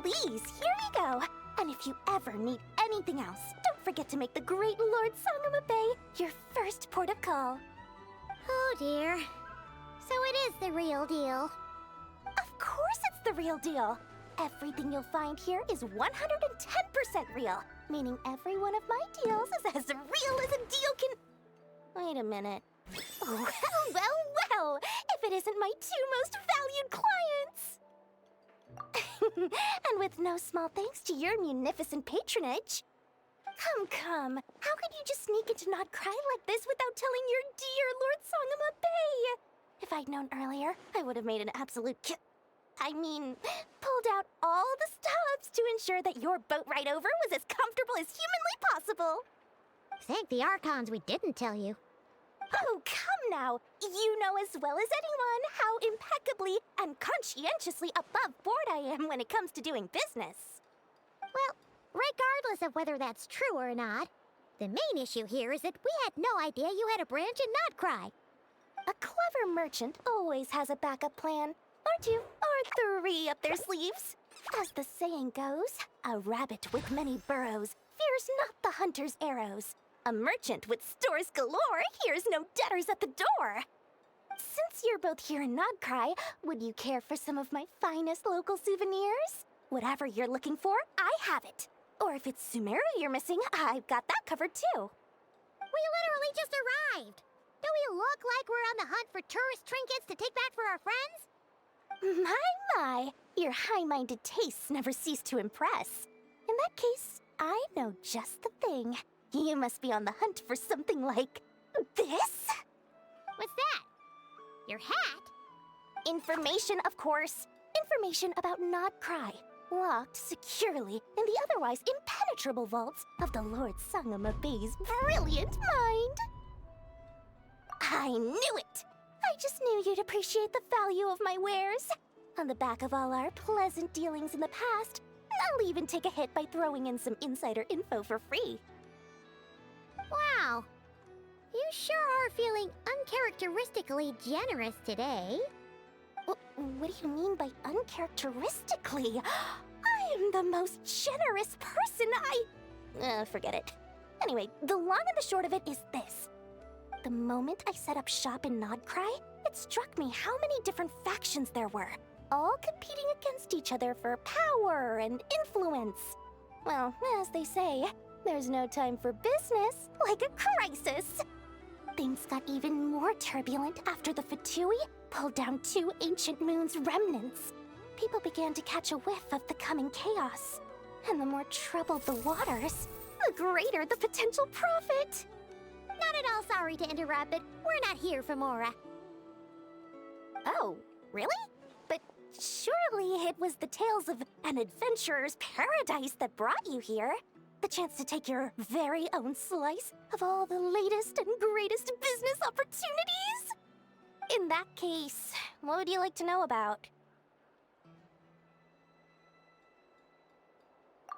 please, here you go. And if you ever need anything else, don't forget to make the great Lord Sangama Bay your first port of call. Oh dear. So it is the real deal. Of course it's the real deal. Everything you'll find here is 110% real, meaning every one of my deals is as real as a deal can... Wait a minute. Well, if it isn't my two most valued clients! And with no small thanks to your munificent patronage. Come, how could you just sneak into Nod Cry like this without telling your dear Lord Sangama Bay? If I'd known earlier, I would have made an absolute pulled out all the stops to ensure that your boat ride over was as comfortable as humanly possible. Thank the archons we didn't tell you. Oh, come now. You know as well as anyone how impeccably and conscientiously above board I am when it comes to doing business. Well, regardless of whether that's true or not, the main issue here is that we had no idea you had a branch in Nodcry. A clever merchant always has a backup plan, or two, or three up their sleeves. As the saying goes, a rabbit with many burrows fears not the hunter's arrows. A merchant with stores galore hears no debtors at the door. Since you're both here in Nodcry, would you care for some of my finest local souvenirs? Whatever you're looking for, I have it. Or if it's Sumeru you're missing, I've got that covered too. We literally just arrived. Do we look like we're on the hunt for tourist trinkets to take back for our friends? My, your high-minded tastes never cease to impress. In that case, I know just the thing. You must be on the hunt for something like this? What's that? Your hat? Information, of course. Information about Nodcry, locked securely in the otherwise impenetrable vaults of the Lord Sangama Bay's brilliant mind. I knew it! I just knew you'd appreciate the value of my wares. On the back of all our pleasant dealings in the past, I'll even take a hit by throwing in some insider info for free. Wow. You sure are feeling uncharacteristically generous today. What do you mean by uncharacteristically? I am the most generous person forget it. Anyway, the long and the short of it is this. The moment I set up shop in Nodcry, it struck me how many different factions there were, all competing against each other for power and influence. Well, as they say, there's no time for business like a crisis. Things got even more turbulent after the Fatui pulled down 2 ancient moon's remnants. People began to catch a whiff of the coming chaos. And the more troubled the waters, the greater the potential profit. Not at all sorry to interrupt, but we're not here for Mora. Oh, really? But surely it was the tales of an adventurer's paradise that brought you here. The chance to take your very own slice of all the latest and greatest business opportunities? In that case, what would you like to know about?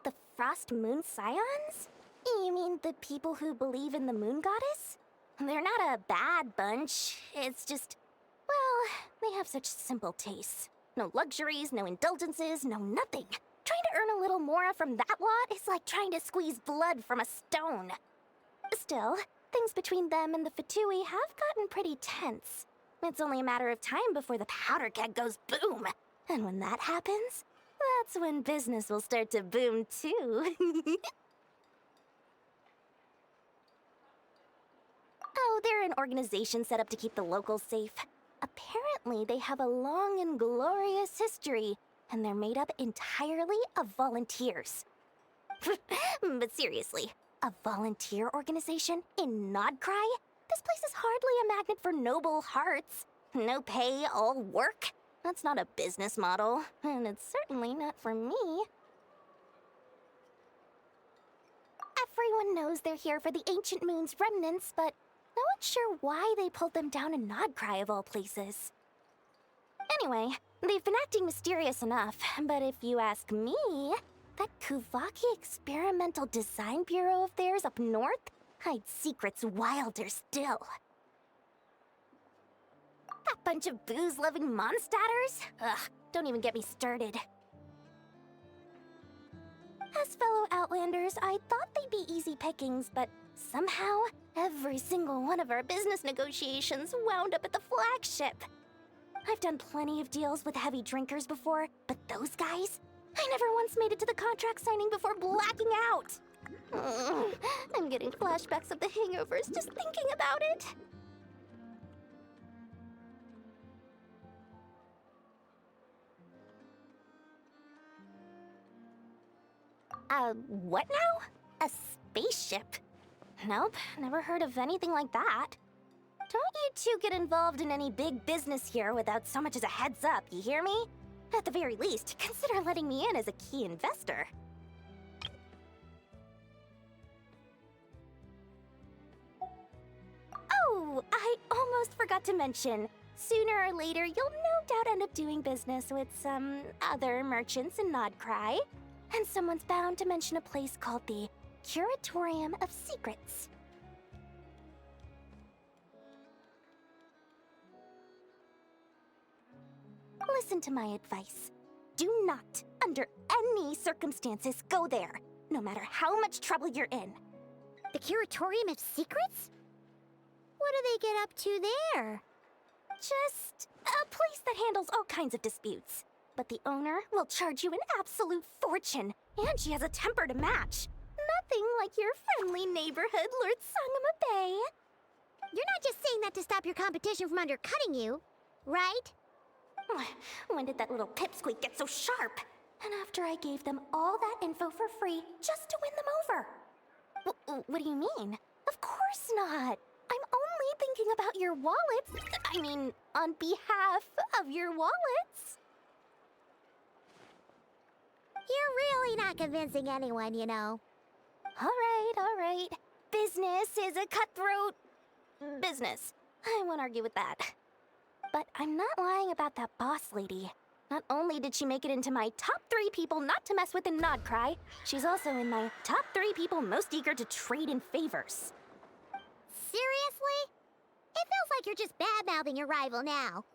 The Frost Moon Scions? You mean the people who believe in the Moon Goddess? They're not a bad bunch, it's just... well, they have such simple tastes. No luxuries, no indulgences, no nothing. Trying to earn a little more from that lot is like trying to squeeze blood from a stone. Still, things between them and the Fatui have gotten pretty tense. It's only a matter of time before the powder keg goes boom. And when that happens, that's when business will start to boom too. Oh, they're an organization set up to keep the locals safe. Apparently, they have a long and glorious history, and they're made up entirely of volunteers. But seriously, a volunteer organization in Nodcry? This place is hardly a magnet for noble hearts. No pay, all work. That's not a business model, and it's certainly not for me. Everyone knows they're here for the Ancient Moon's remnants, but no one's sure why they pulled them down in Nodcry of all places. Anyway, they've been acting mysterious enough, but if you ask me, that Kuvaki Experimental Design Bureau of theirs up north hides secrets wilder still. That bunch of booze-loving monstaters? Ugh, don't even get me started. As fellow Outlanders, I thought they'd be easy pickings, but somehow, every single one of our business negotiations wound up at the flagship. I've done plenty of deals with heavy drinkers before, but those guys? I never once made it to the contract signing before blacking out. I'm getting flashbacks of the hangovers just thinking about it. What now? A spaceship? Nope, never heard of anything like that. Don't you two get involved in any big business here without so much as a heads up, you hear me? At the very least, consider letting me in as a key investor. Oh, I almost forgot to mention. Sooner or later, you'll no doubt end up doing business with some other merchants in Nodcry. And someone's bound to mention a place called the Curatorium of Secrets. Listen to my advice. Do not, under any circumstances, go there, no matter how much trouble you're in. The Curatorium of Secrets? What do they get up to there? Just a place that handles all kinds of disputes. But the owner will charge you an absolute fortune, and she has a temper to match. Nothing like your friendly neighborhood, Lord Sangama Bay. You're not just saying that to stop your competition from undercutting you, right? When did that little pipsqueak get so sharp? And after I gave them all that info for free just to win them over. What do you mean? Of course not. I'm only thinking about your wallets. I mean, on behalf of your wallets. You're really not convincing anyone, you know. All right. Business is a cutthroat business. I won't argue with that. But I'm not lying about that boss lady. Not only did she make it into my top 3 people not to mess with in Nodcry, she's also in my top 3 people most eager to trade in favors. Seriously? It feels like you're just bad-mouthing your rival now.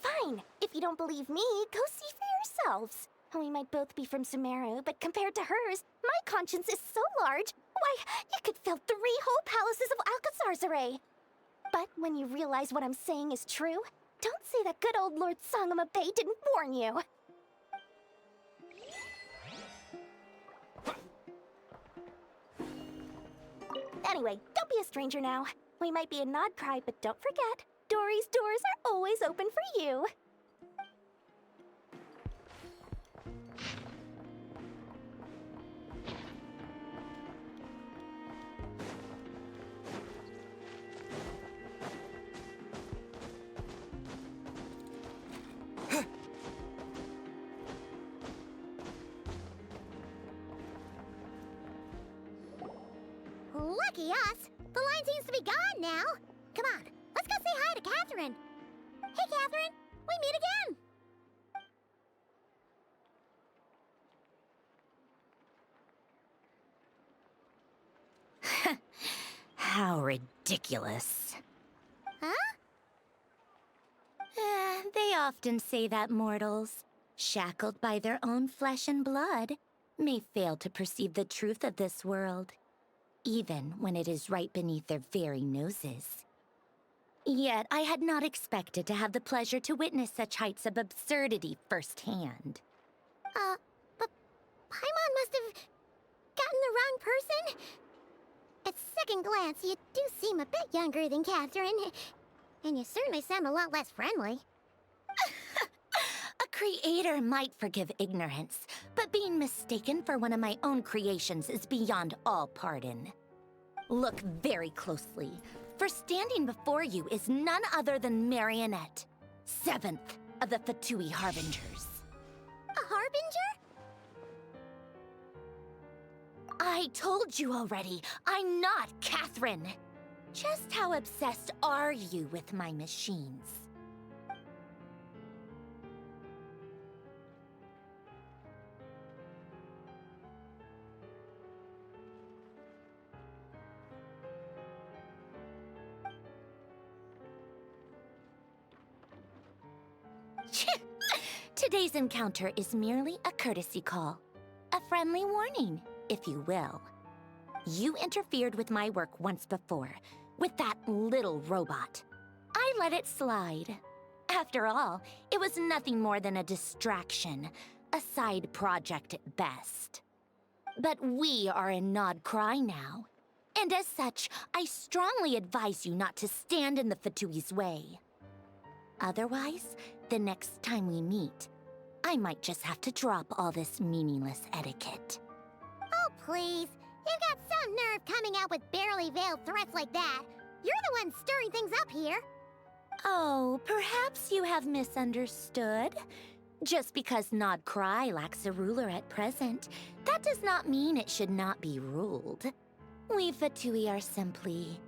Fine. If you don't believe me, go see for yourselves. We might both be from Sumeru, but compared to hers, my conscience is so large, why, it could fill 3 whole palaces of Alcazar's array. But when you realize what I'm saying is true, don't say that good old Lord Sangama Bay didn't warn you. Anyway, don't be a stranger now. We might be in Nodcry, but don't forget, Dory's doors are always open for you. Lucky us! The line seems to be gone now. Come on, let's go say hi to Catherine. Hey, Catherine, we meet again. How ridiculous. Huh? They often say that mortals, shackled by their own flesh and blood, may fail to perceive the truth of this world, even when it is right beneath their very noses. Yet I had not expected to have the pleasure to witness such heights of absurdity firsthand. But Paimon must have gotten the wrong person. At second glance, you do seem a bit younger than Catherine, and you certainly sound a lot less friendly. A creator might forgive ignorance, but being mistaken for one of my own creations is beyond all pardon. Look very closely, for standing before you is none other than Marionette, 7th of the Fatui Harbingers. A Harbinger? I told you already, I'm not Catherine. Just how obsessed are you with my machines? Today's encounter is merely a courtesy call. A friendly warning, if you will. You interfered with my work once before, with that little robot. I let it slide. After all, it was nothing more than a distraction, a side project at best. But we are in Nod Cry now, and as such, I strongly advise you not to stand in the Fatui's way. Otherwise, the next time we meet, I might just have to drop all this meaningless etiquette. Oh, please. You've got some nerve coming out with barely veiled threats like that. You're the one stirring things up here. Oh, perhaps you have misunderstood. Just because Nod Cry lacks a ruler at present, that does not mean it should not be ruled. We Fatui are simply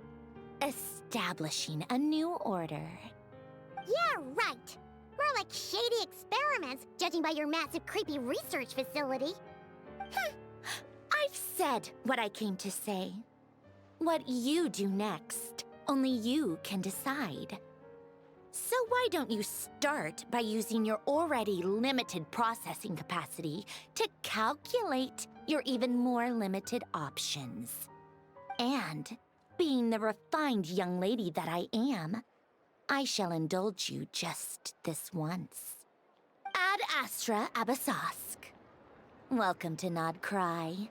establishing a new order. Yeah, right. More like shady experiments, judging by your massive creepy research facility. I've said what I came to say. What you do next, only you can decide. So why don't you start by using your already limited processing capacity to calculate your even more limited options? And, being the refined young lady that I am, I shall indulge you just this once. Ad Astra Abasosk. Welcome to Nod Cry,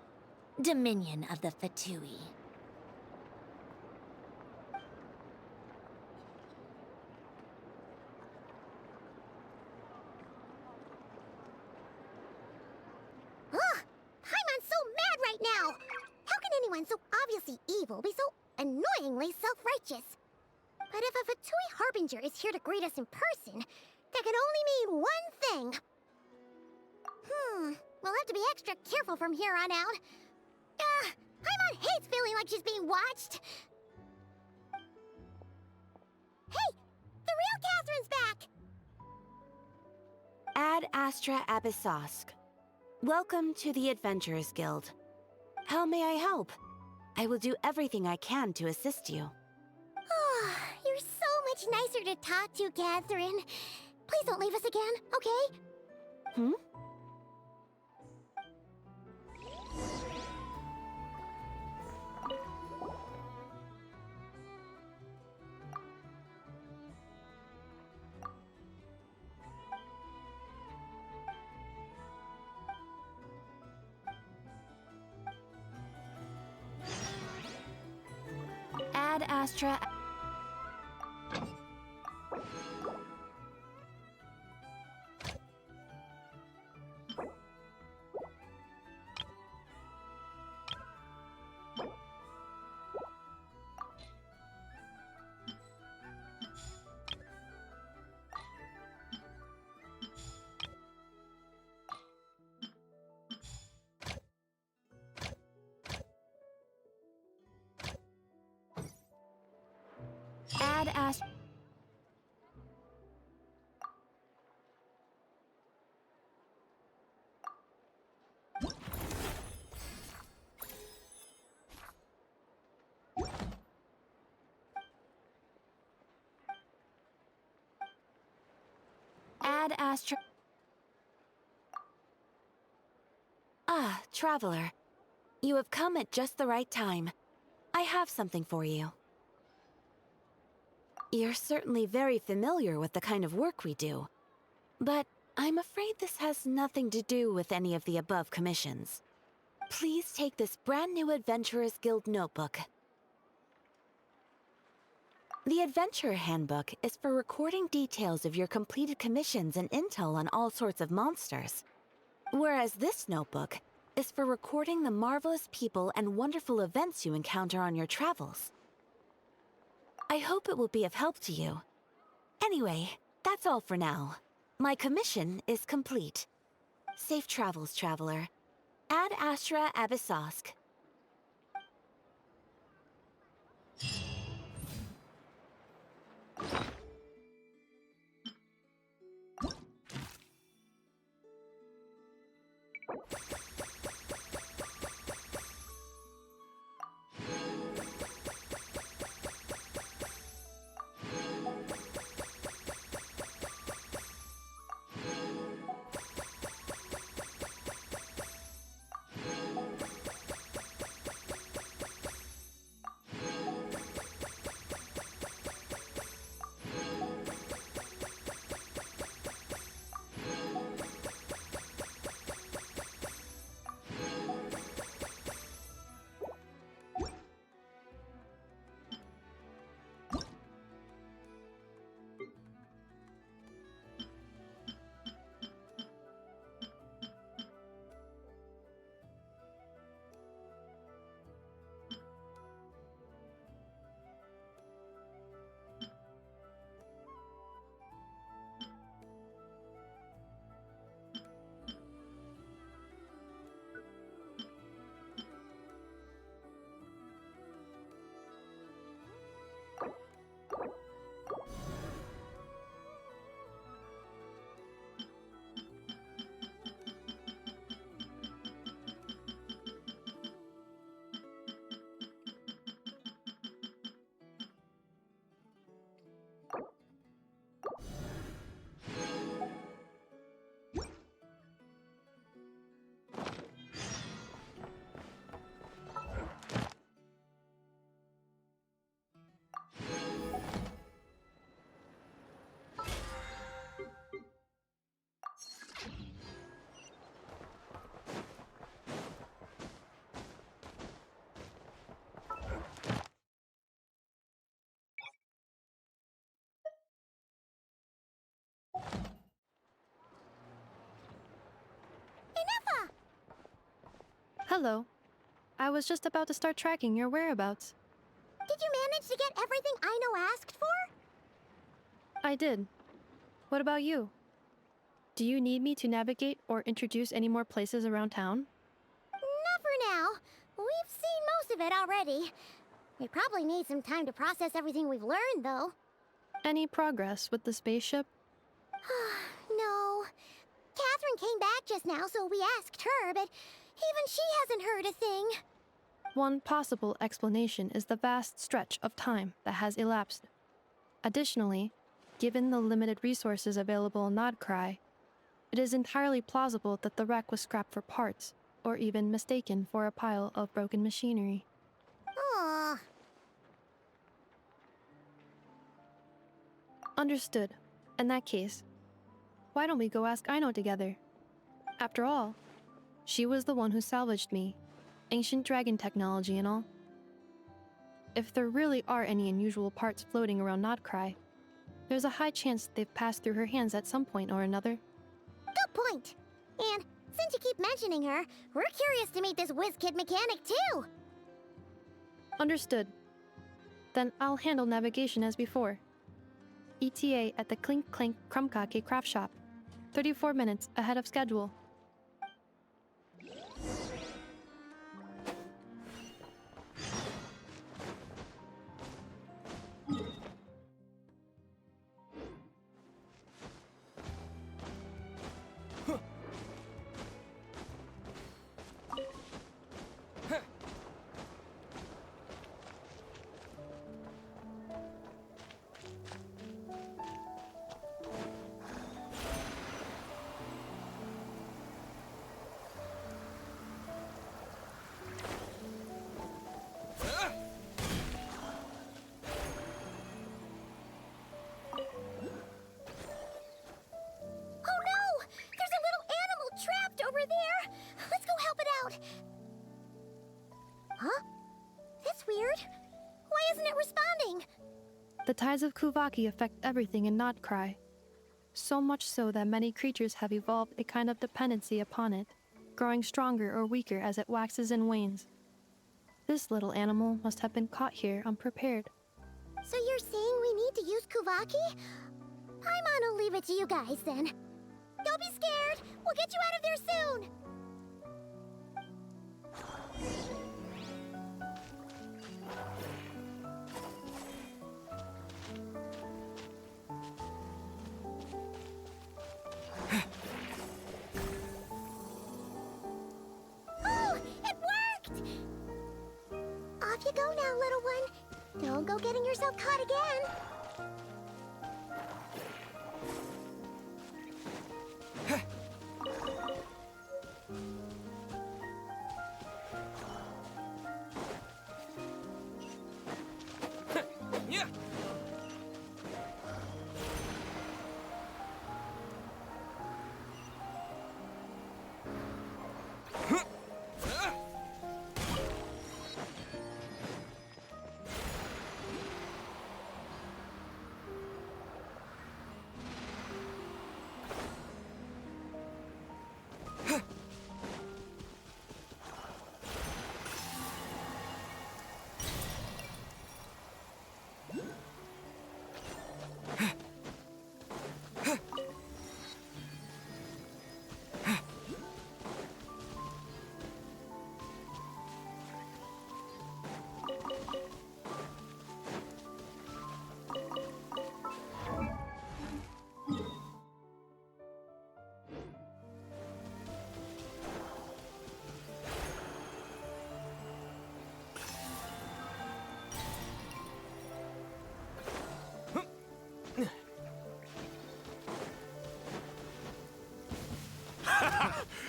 Dominion of the Fatui. Ugh! Paimon's so mad right now! How can anyone so obviously evil be so annoyingly self-righteous? But if a Fatui Harbinger is here to greet us in person, that can only mean one thing. We'll have to be extra careful from here on out. Paimon hates feeling like she's being watched. Hey! The real Catherine's back! Ad Astra Abasosk. Welcome to the Adventurers Guild. How may I help? I will do everything I can to assist you. You're so much nicer to talk to, Catherine. Please don't leave us again, okay? Ad Astra... Ad Astra... Ad Astra... Ah, Traveler. You have come at just the right time. I have something for you. You're certainly very familiar with the kind of work we do, but I'm afraid this has nothing to do with any of the above commissions. Please take this brand new Adventurers Guild notebook. The Adventurer Handbook is for recording details of your completed commissions and intel on all sorts of monsters, whereas this notebook is for recording the marvelous people and wonderful events you encounter on your travels. I hope it will be of help to you. Anyway, that's all for now. My commission is complete. Safe travels, Traveler. Ad Astra Abasosk. Hello. I was just about to start tracking your whereabouts. Did you manage to get everything Aino asked for? I did. What about you? Do you need me to navigate or introduce any more places around town? Not for now. We've seen most of it already. We probably need some time to process everything we've learned, though. Any progress with the spaceship? No. Catherine came back just now, so we asked her, but even she hasn't heard a thing. One possible explanation is the vast stretch of time that has elapsed. Additionally, given the limited resources available in Nodcry, it is entirely plausible that the wreck was scrapped for parts, or even mistaken for a pile of broken machinery. Aww. Understood. In that case, why don't we go ask Aino together? After all, she was the one who salvaged me, ancient dragon technology and all. If there really are any unusual parts floating around Nodcry, there's a high chance they've passed through her hands at some point or another. Good point. And since you keep mentioning her, we're curious to meet this whiz-kid mechanic too. Understood. Then I'll handle navigation as before. ETA at the Clink Clank Krumkake craft shop. 34 minutes ahead of schedule. The tides of Kuvaki affect everything in Nodcry, so much so that many creatures have evolved a kind of dependency upon it, growing stronger or weaker as it waxes and wanes. This little animal must have been caught here unprepared. So you're saying we need to use Kuvaki? Paimon will leave it to you guys then. Don't be scared! We'll get you out of there soon! Off you go now, little one. Don't go getting yourself caught again. Yeah.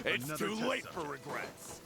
It's too late for regrets.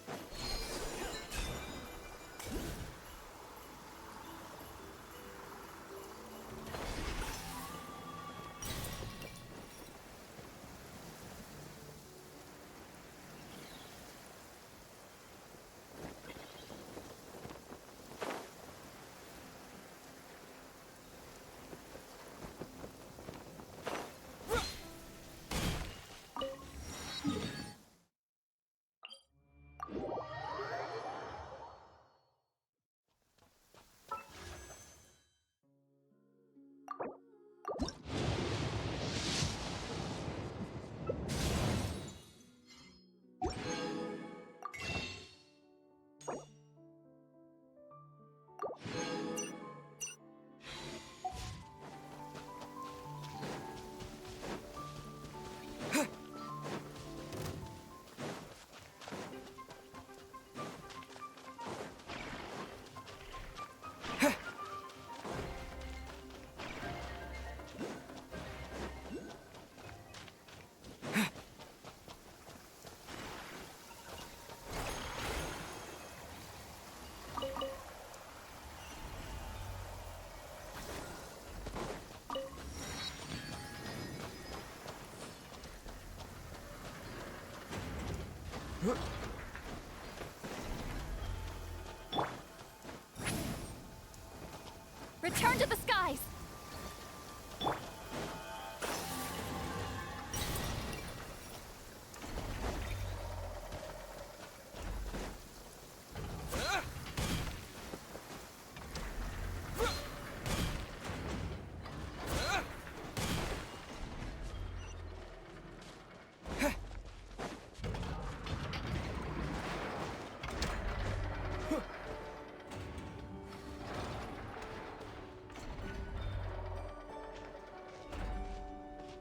Return to the skies!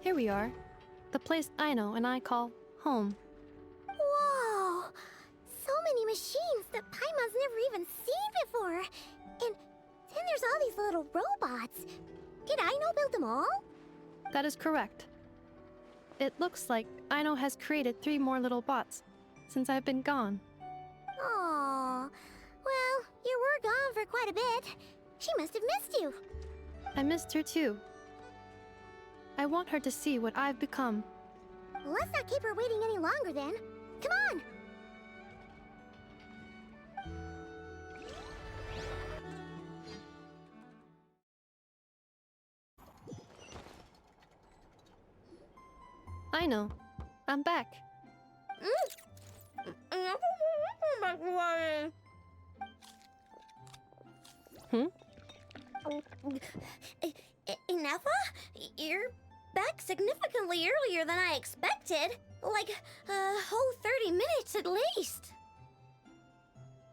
Here we are. The place Aino and I call home. Whoa! So many machines that Paimon's never even seen before. And then there's all these little robots. Did Aino build them all? That is correct. It looks like Aino has created 3 more little bots since I've been gone. Aw. Well, you were gone for quite a bit. She must have missed you. I missed her too. I want her to see what I've become. Let's not keep her waiting any longer then. Come on! Aino, I'm back. Hmm? Nefa? You're back significantly earlier than I expected. Like, a whole 30 minutes at least.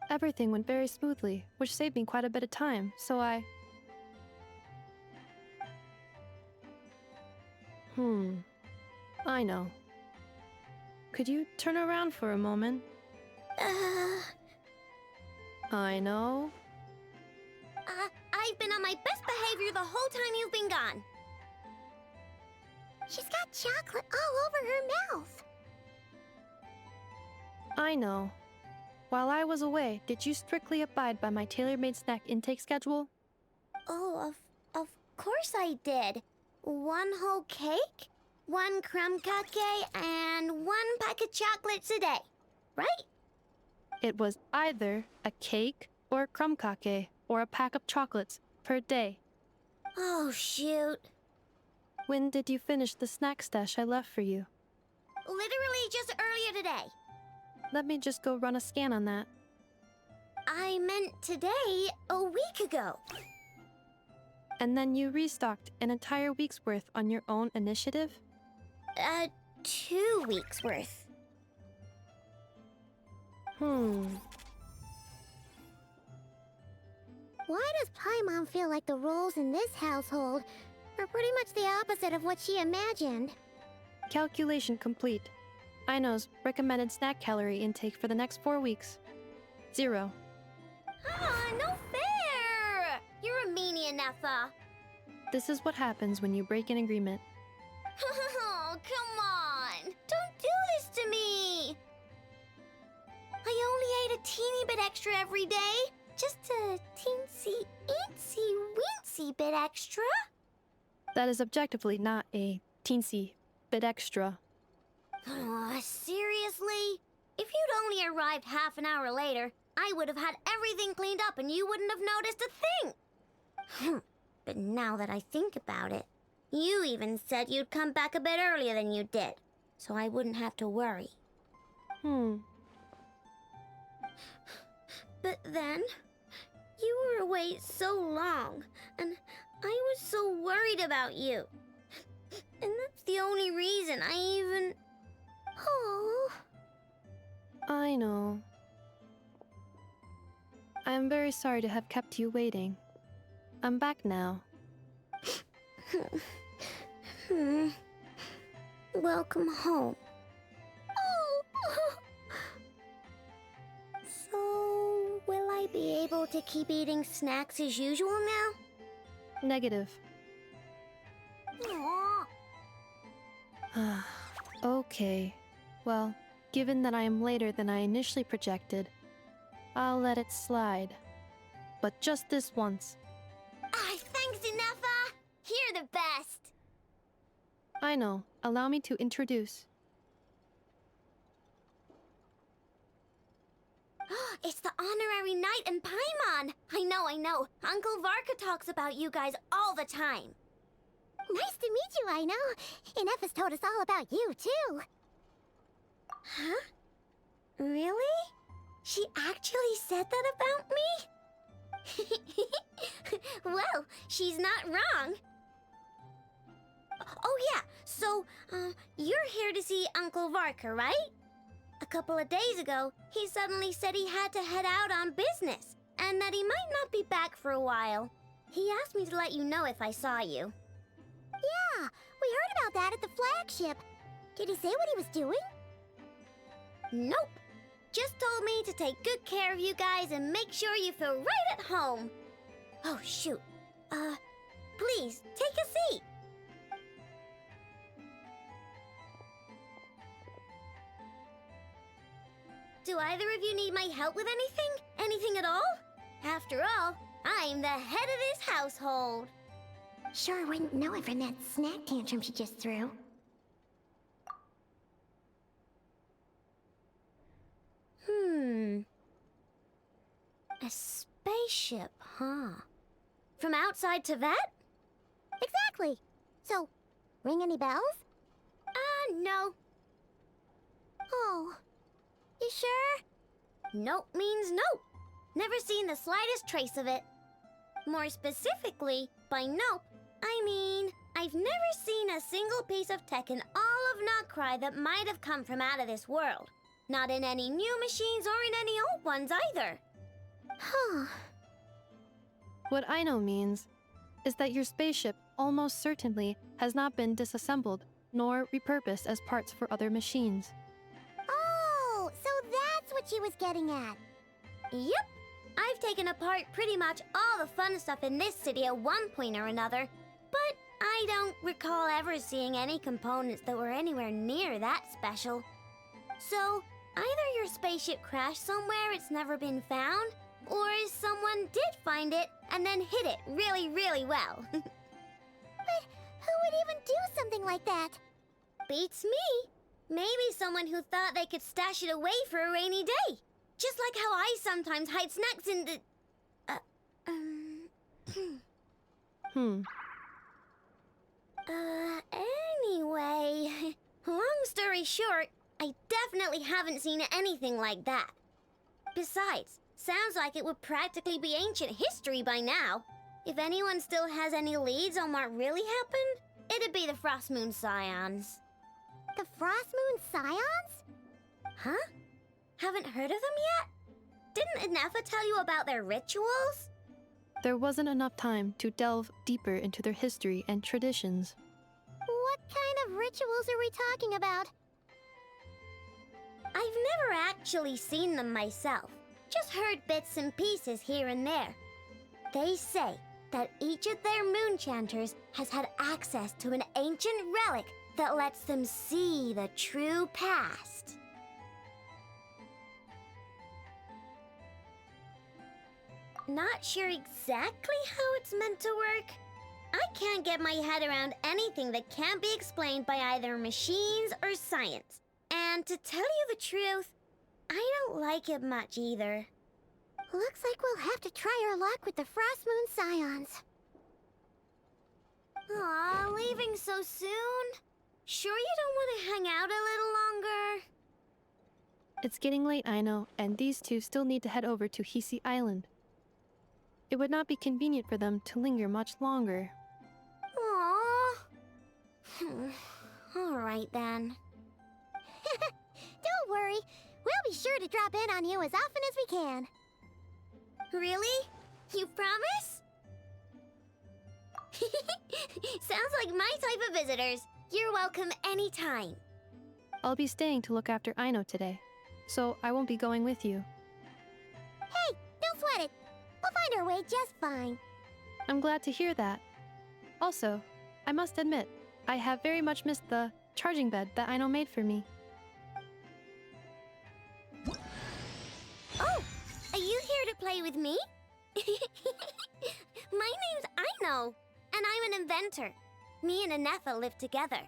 Everything went very smoothly, which saved me quite a bit of time, so I... I know. Could you turn around for a moment? I know. I've been on my best behavior the whole time you've been gone. She's got chocolate all over her mouth. I know. While I was away, did you strictly abide by my tailor-made snack intake schedule? Oh, of course I did. 1 whole cake, 1 crumb cake, and 1 pack of chocolates a day, right? It was either a cake or a crumb cake or a pack of chocolates per day. Oh, shoot. When did you finish the snack stash I left for you? Literally just earlier today. Let me just go run a scan on that. I meant today, a week ago. And then you restocked an entire week's worth on your own initiative? 2 weeks worth. Why does Paimon feel like the roles in this household are pretty much the opposite of what she imagined? Calculation complete. Aino's recommended snack calorie intake for the next 4 weeks. 0. No fair! You're a meanie, Nefa. This is what happens when you break an agreement. Oh, come on! Don't do this to me! I only ate a teeny bit extra every day. Just a teensy bit extra. That is objectively not a teensy bit extra. Oh, seriously? If you'd only arrived half an hour later, I would have had everything cleaned up and you wouldn't have noticed a thing. But now that I think about it, you even said you'd come back a bit earlier than you did, so I wouldn't have to worry. But then, you were away so long, and I was so worried about you. And that's the only reason I even... Oh. I know. I am very sorry to have kept you waiting. I'm back now. Welcome home. Oh. So, will I be able to keep eating snacks as usual now? Negative. Aww. Okay. Well, given that I am later than I initially projected, I'll let it slide. But just this once. Thanks, Nefa. You're the best. I know. Allow me to introduce. It's the honorary knight in Paimon! I know. Uncle Varka talks about you guys all the time. Nice to meet you, I know. Inef has told us all about you, too. Huh? Really? She actually said that about me? Well, she's not wrong. Oh yeah, so, you're here to see Uncle Varka, right? A couple of days ago, he suddenly said he had to head out on business, and that he might not be back for a while. He asked me to let you know if I saw you. Yeah, we heard about that at the flagship. Did he say what he was doing? Nope. Just told me to take good care of you guys and make sure you feel right at home. Oh, shoot. Please, take a seat. Do either of you need my help with anything? Anything at all? After all, I'm the head of this household. Sure wouldn't know it from that snack tantrum she just threw. A spaceship, huh? From outside to that? Exactly. So, ring any bells? No. Oh. You sure? Nope means nope. Never seen the slightest trace of it. More specifically, by nope, I mean, I've never seen a single piece of tech in all of Notcry that might have come from out of this world. Not in any new machines or in any old ones either. Huh. What Aino means is that your spaceship almost certainly has not been disassembled nor repurposed as parts for other machines. Oh, so that's what she was getting at. Yep. I've taken apart pretty much all the fun stuff in this city at one point or another, but I don't recall ever seeing any components that were anywhere near that special. So, either your spaceship crashed somewhere it's never been found, or someone did find it and then hid it really, really well. But who would even do something like that? Beats me. Maybe someone who thought they could stash it away for a rainy day. Just like how I sometimes hide snacks in the... Anyway, long story short, I definitely haven't seen anything like that. Besides, sounds like it would practically be ancient history by now. If anyone still has any leads on what really happened, it'd be the Frost Moon Scions. The Frost Moon Scions? Huh? Haven't heard of them yet? Didn't Inefa tell you about their rituals? There wasn't enough time to delve deeper into their history and traditions. What kind of rituals are we talking about? I've never actually seen them myself. Just heard bits and pieces here and there. They say that each of their moon chanters has had access to an ancient relic that lets them see the true past. Not sure exactly how it's meant to work. I can't get my head around anything that can't be explained by either machines or science. And to tell you the truth, I don't like it much either. Looks like we'll have to try our luck with the Frost Moon Scions. Aw, leaving so soon? Sure you don't want to hang out a little longer? It's getting late, I know, and these two still need to head over to Hisi Island. It would not be convenient for them to linger much longer. Aww. All right then. Don't worry. We'll be sure to drop in on you as often as we can. Really? You promise? Sounds like my type of visitors. You're welcome anytime. I'll be staying to look after Aino today, so I won't be going with you. Hey, don't sweat it. We'll find our way just fine. I'm glad to hear that. Also, I must admit, I have very much missed the charging bed that Aino made for me. Oh, are you here to play with me? My name's Aino, and I'm an inventor. Me and Anefa live together.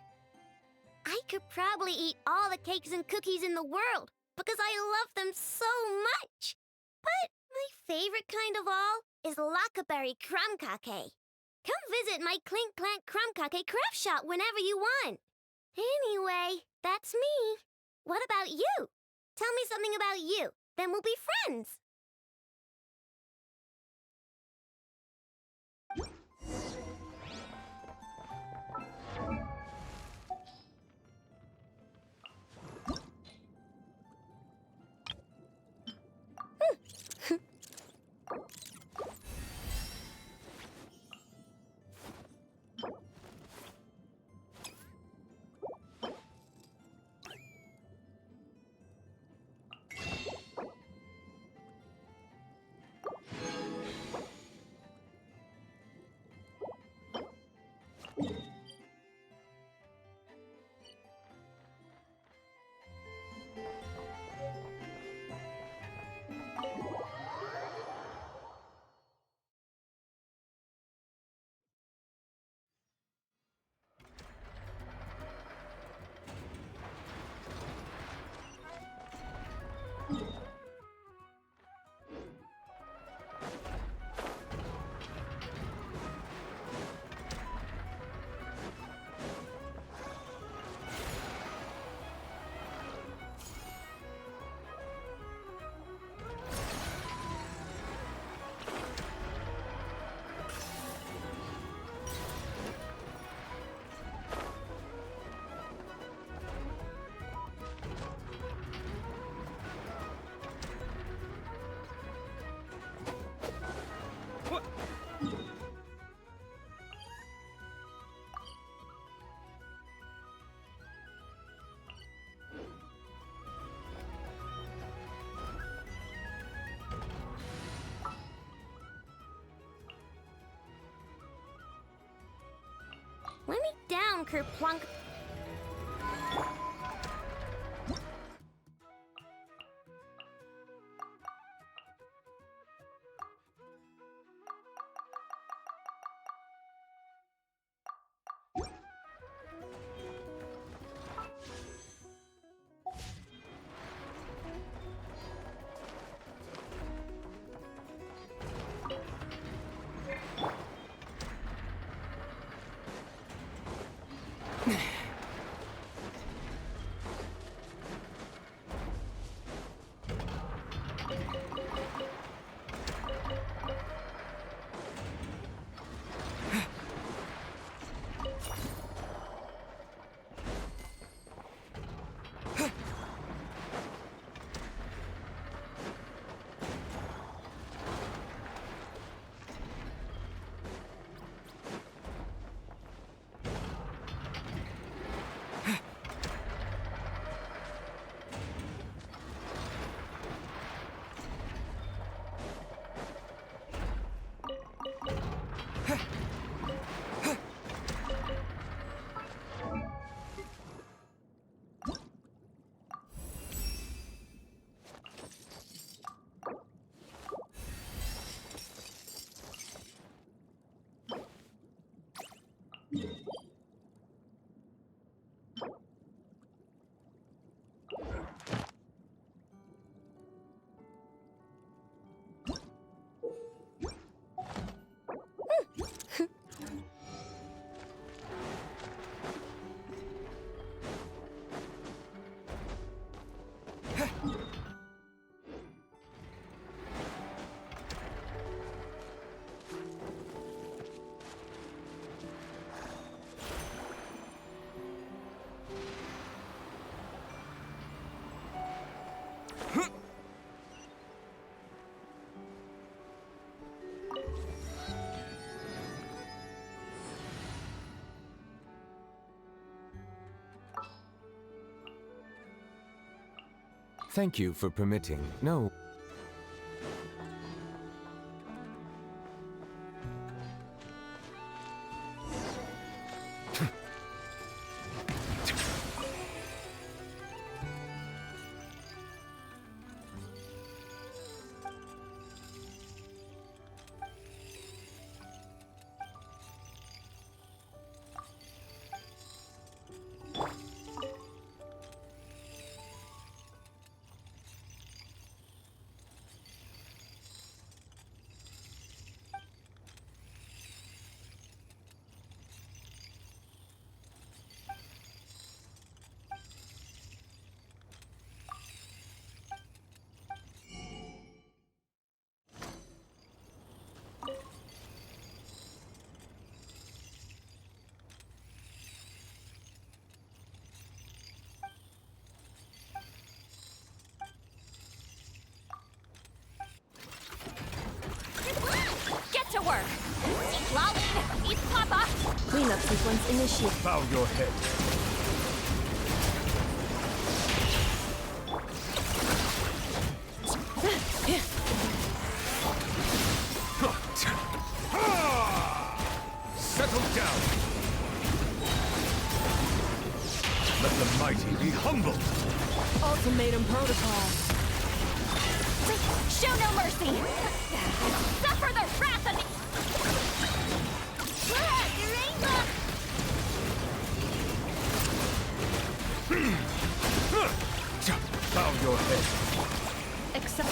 I could probably eat all the cakes and cookies in the world because I love them so much. favorite kind of all is Lockaberry Crumcake. Come visit my Clink Clank Crumcake craft shop whenever you want. Anyway, that's me. What about you? Tell me something about you, then we'll be friends. Let me down, Kerplunk. Thank you for permitting. No. work. Eat Lolly, eat Papa. Cleanup sequence initiated. Bow your head. Settle down. Let the mighty be humble. Ultimatum protocol. Show no mercy! Suffer the wrath of the... Bow your head. Accept.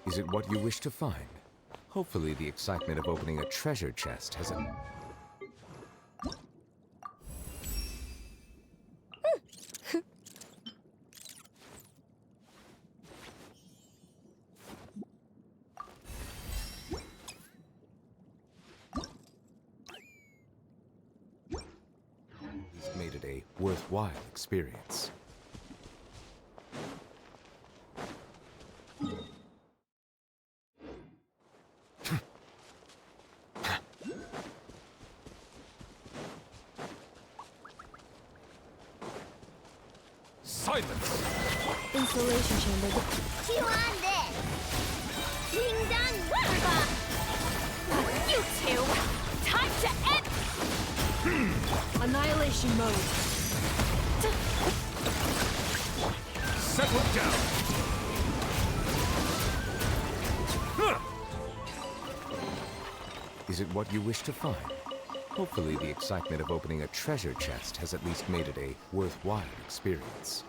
Is it what you wish to find? Hopefully the excitement of opening a treasure chest has a... He's made it a worthwhile experience. Silence! Installation chamber. Chew on this! Ding dong wamba! You two! Time to end! Annihilation mode. Settle down! Is it what you wish to find? Hopefully the excitement of opening a treasure chest has at least made it a worthwhile experience.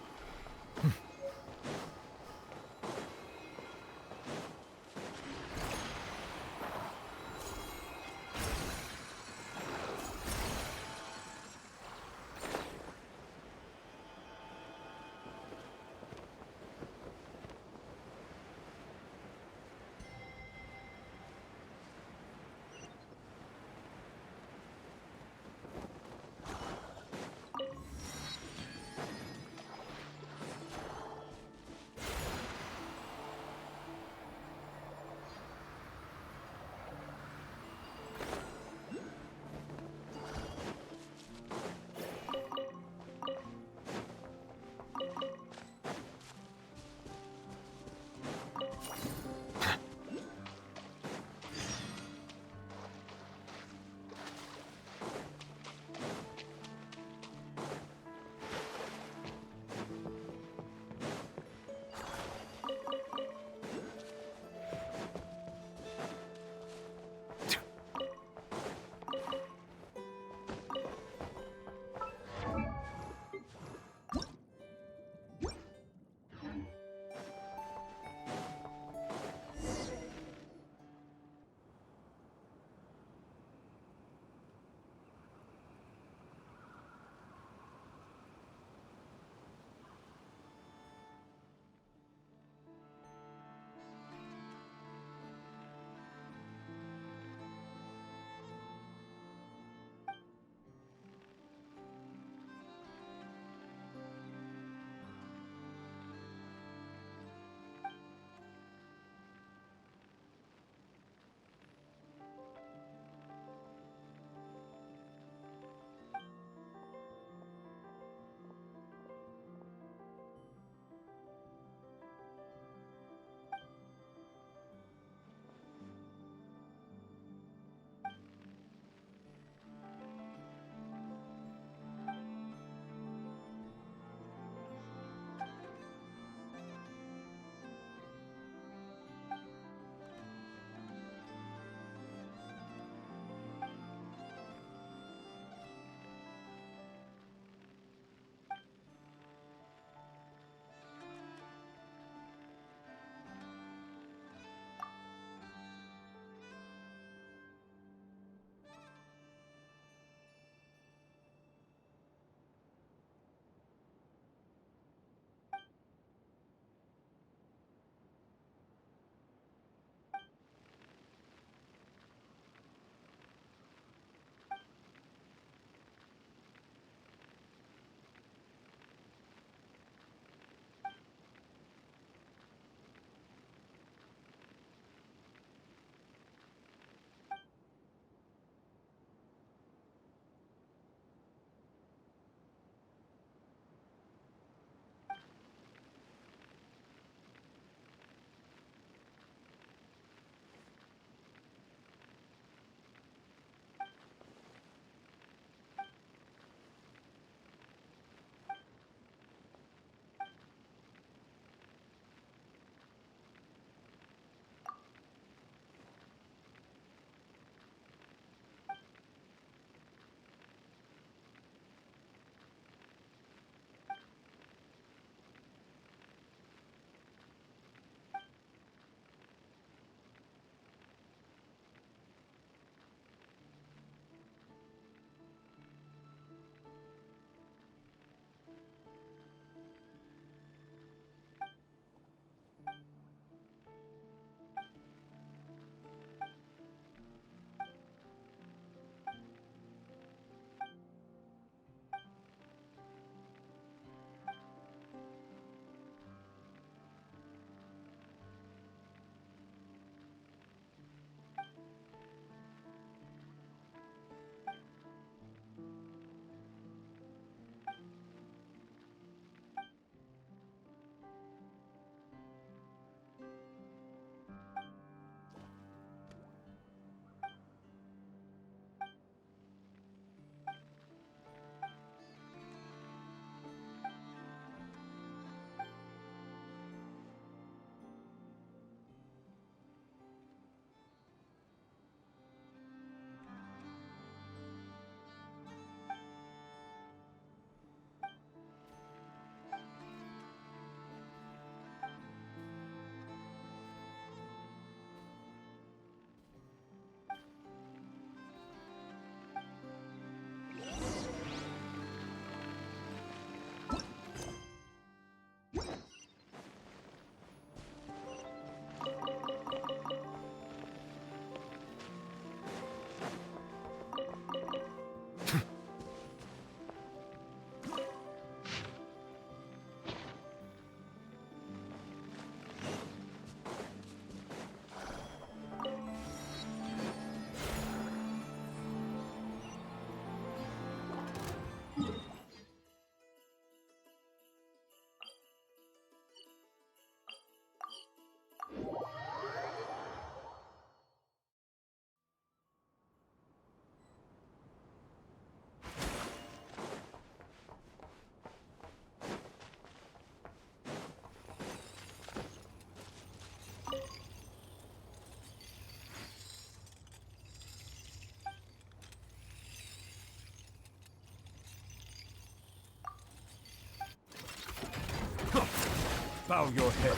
Bow your head.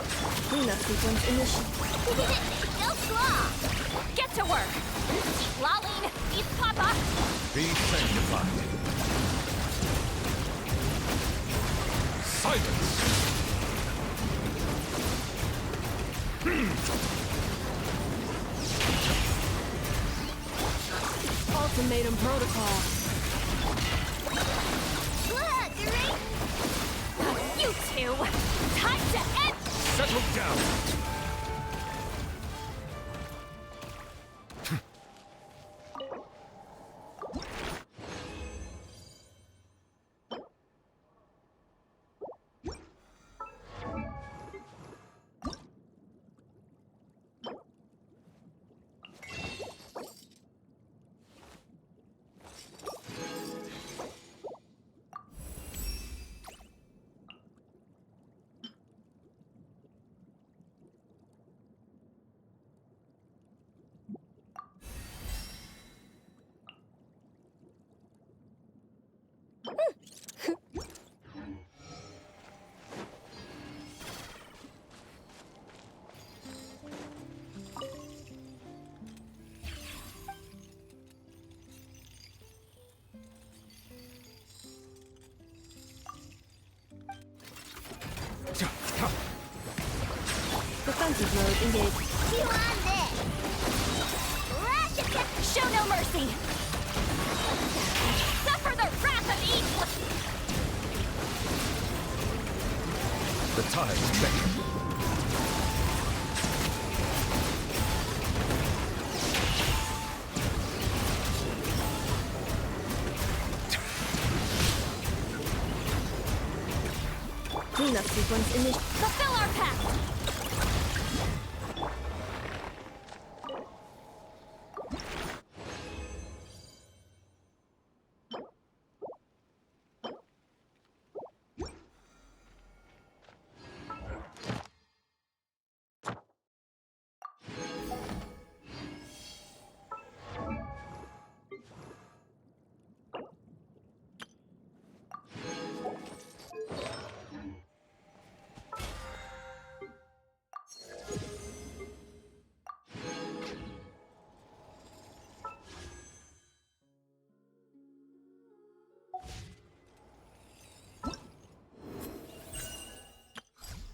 Cleanup sequence initiated. No slaw! Get to work! Lolling! Eat Papa! Be sanctified. Silence! Ultimatum protocol. Look, you two! Time to end! Settle down! Defensive mode engaged. You on this! Ratchet! Show no mercy! Suffer the wrath of evil! The tides beckon. Cleanup sequence initiated. Fulfill our pact!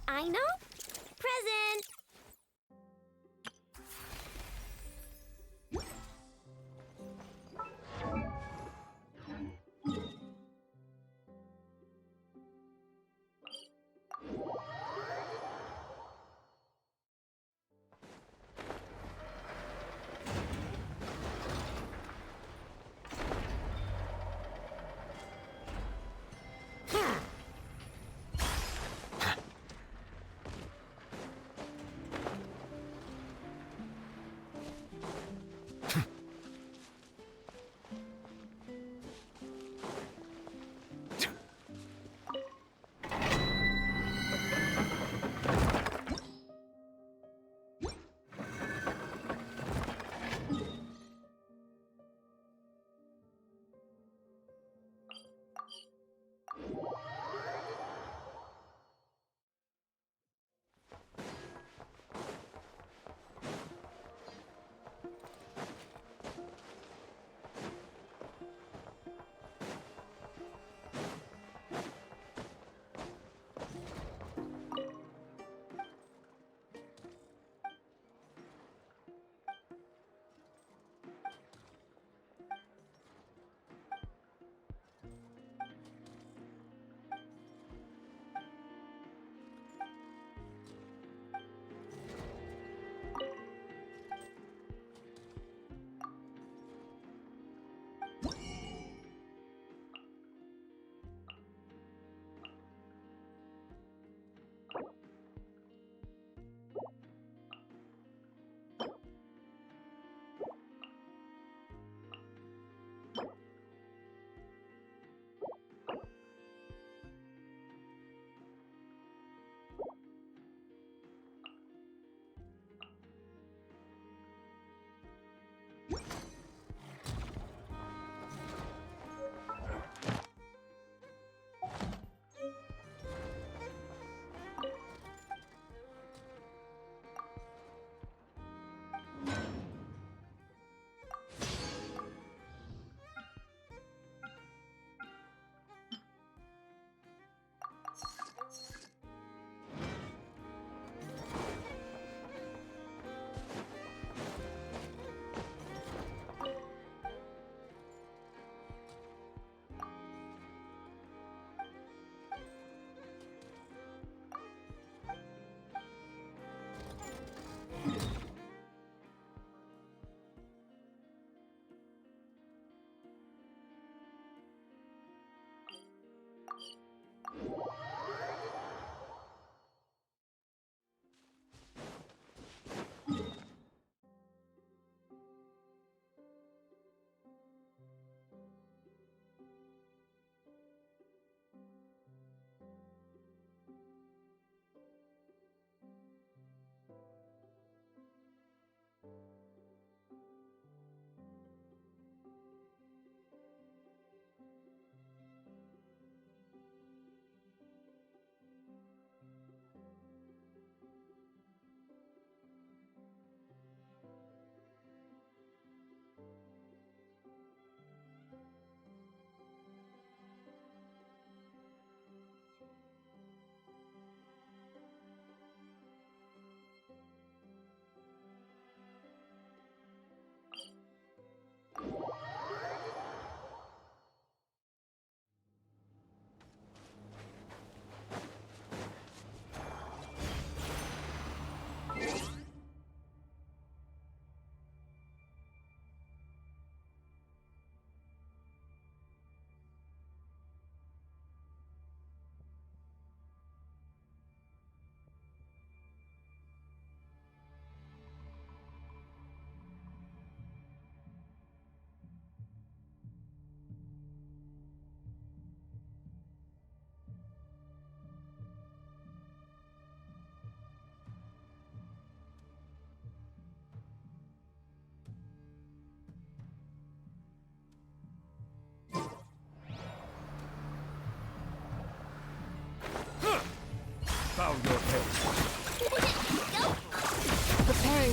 I know. Present.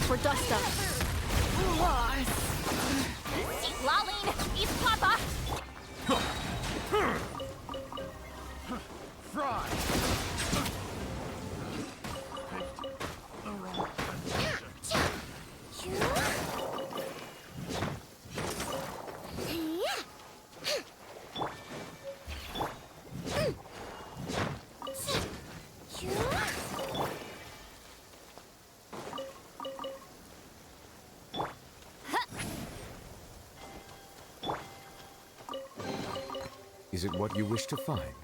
for dust up. See, Laline, eat Papa! Fry! Is it what you wish to find?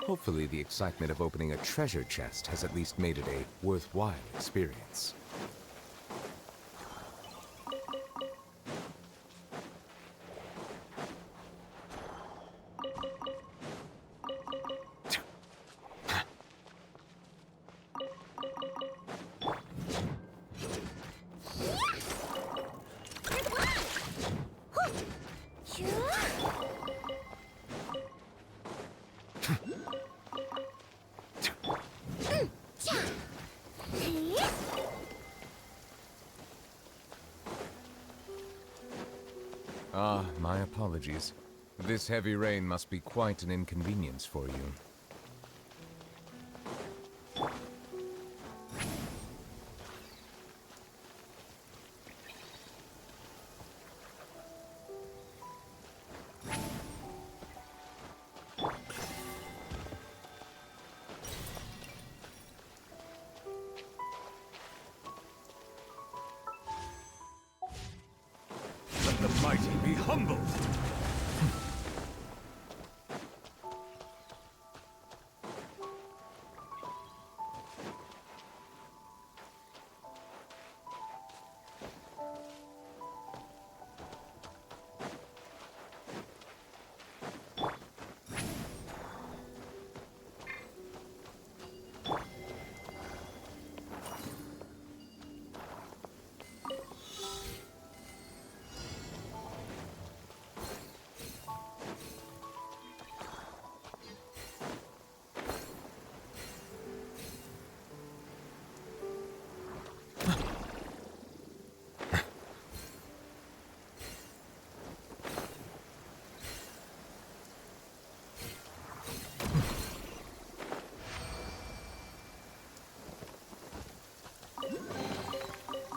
Hopefully the excitement of opening a treasure chest has at least made it a worthwhile experience. Ah, my apologies. This heavy rain must be quite an inconvenience for you. Let the mighty be humbled!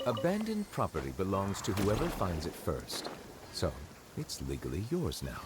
Abandoned property belongs to whoever finds it first. So, it's legally yours now.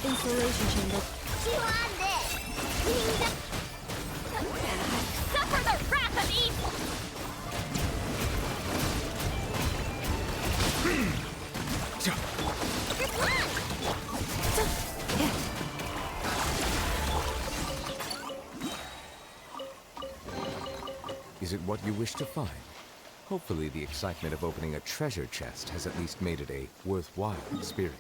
Insulation chamber. Chew on this! Suffer the wrath of evil! Is it what you wish to find? Hopefully the excitement of opening a treasure chest has at least made it a worthwhile experience.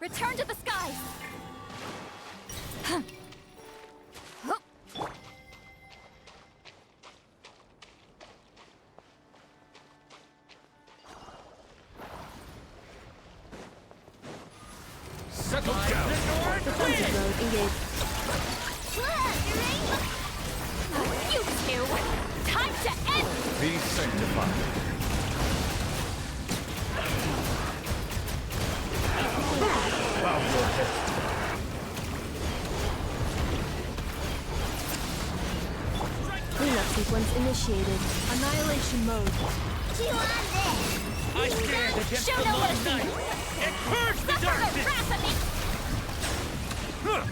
Return to the skies! Settle down! Defensive mode engaged. You two! Time to end! Be sanctified. Bow your head. Cleanup sequence initiated. Annihilation mode. Chew on this! I stand against Show the no long mercy. night and purge the Suffer the darkness! wrath of me! Huh.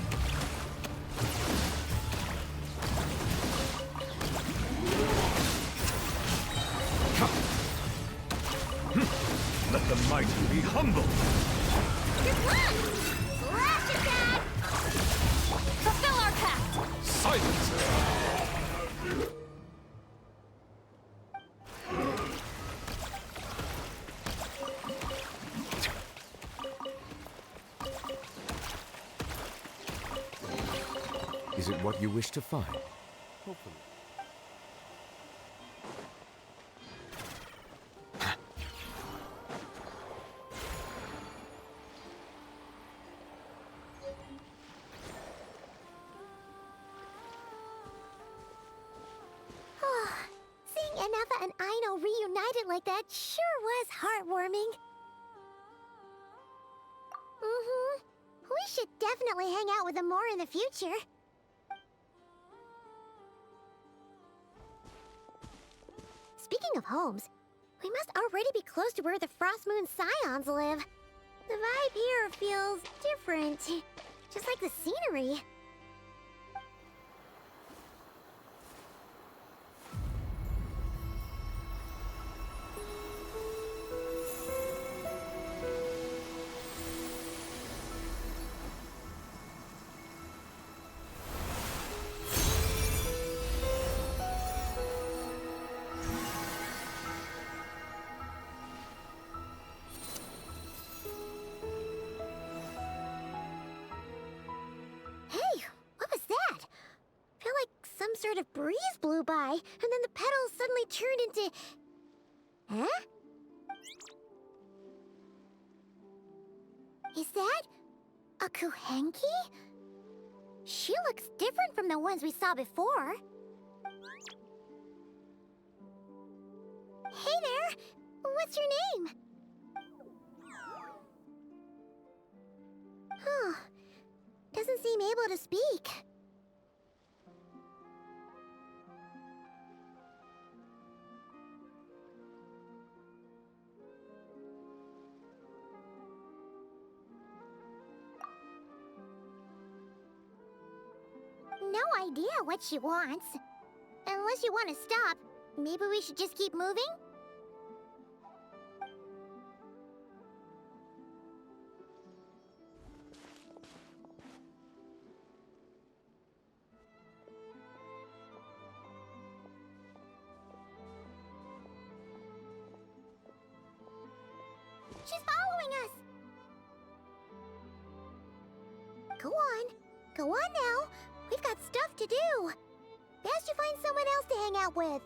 Let the mighty be humble! Flash attack! Fulfill our pact! Silence! Is it what you wish to find? Hopefully. Seeing Anafa and Aino reunited like that sure was heartwarming. Mm-hmm. We should definitely hang out with them more in the future. Speaking of homes, we must already be close to where the Frost Moon Scions live. The vibe here feels different, just like the scenery. Hey, what was that? I feel like some sort of breeze blew by, and then the petals suddenly turned into... Huh? Is that a Kuhenki? She looks different from the ones we saw before. Hey there! What's your name? Huh. Doesn't seem able to speak. No idea what she wants. Unless you want to stop, maybe we should just keep moving? She's following us! Go on. Go on now. We've got stuff to do. Best you find someone else to hang out with.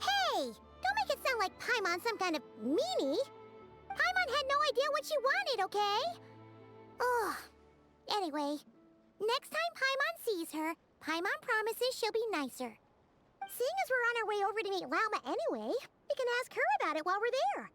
Hey! Don't make it sound like Paimon's some kind of meanie. Paimon had no idea what she wanted, okay? Ugh. Anyway, next time Paimon sees her, Paimon promises she'll be nicer. Seeing as we're on our way over to meet Lauma anyway, we can ask her about it while we're there.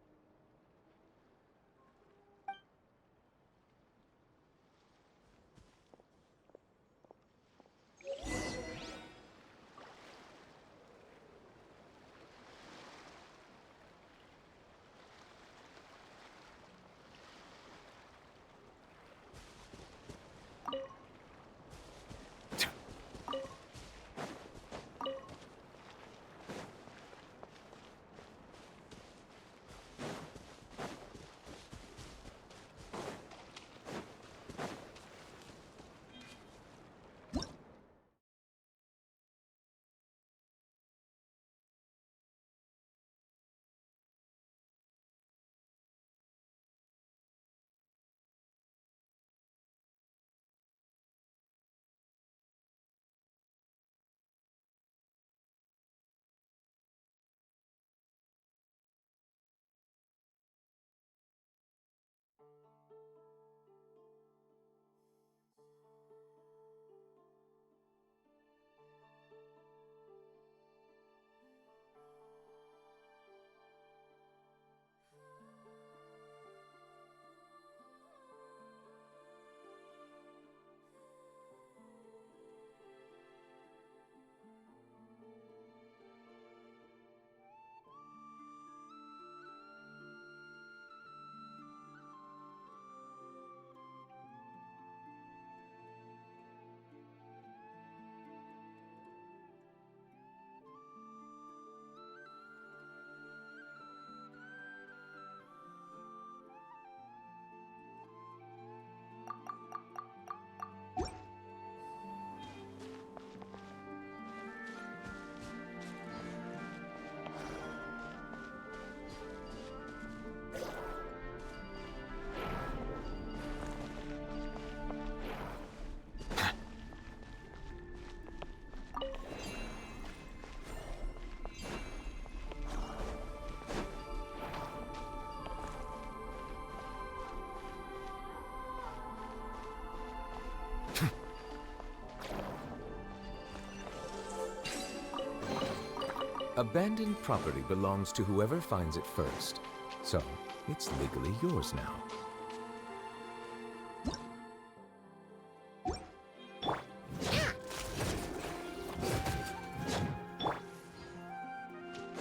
Abandoned property belongs to whoever finds it first, so it's legally yours now.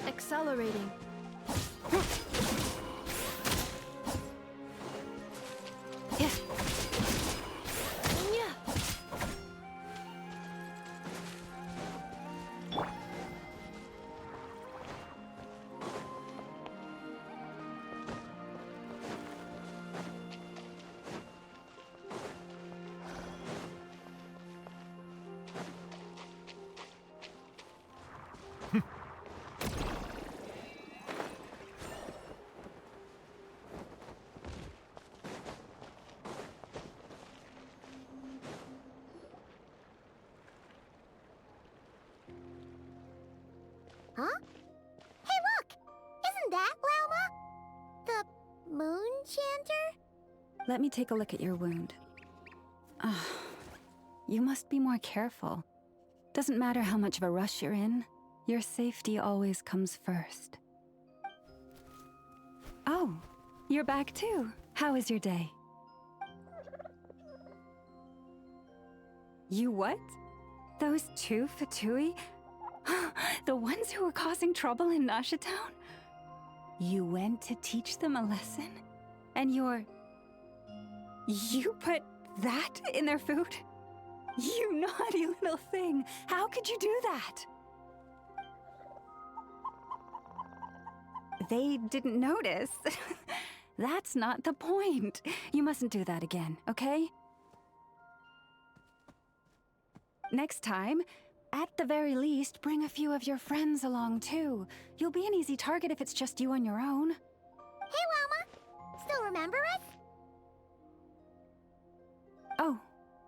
Accelerating. Yeah. Yeah. Huh? Hey, look! Isn't that Lauma? The moon chanter? Let me take a look at your wound. You must be more careful. Doesn't matter how much of a rush you're in, your safety always comes first. Oh, you're back too. How was your day? You what? Those two Fatui? The ones who were causing trouble in Nasha Town? You went to teach them a lesson? And you put that in their food? You naughty little thing! How could you do that? They didn't notice. That's not the point. You mustn't do that again, okay? Next time, at the very least, bring a few of your friends along too. You'll be an easy target if it's just you on your own. Hey, Lauma! Still remember us? Oh,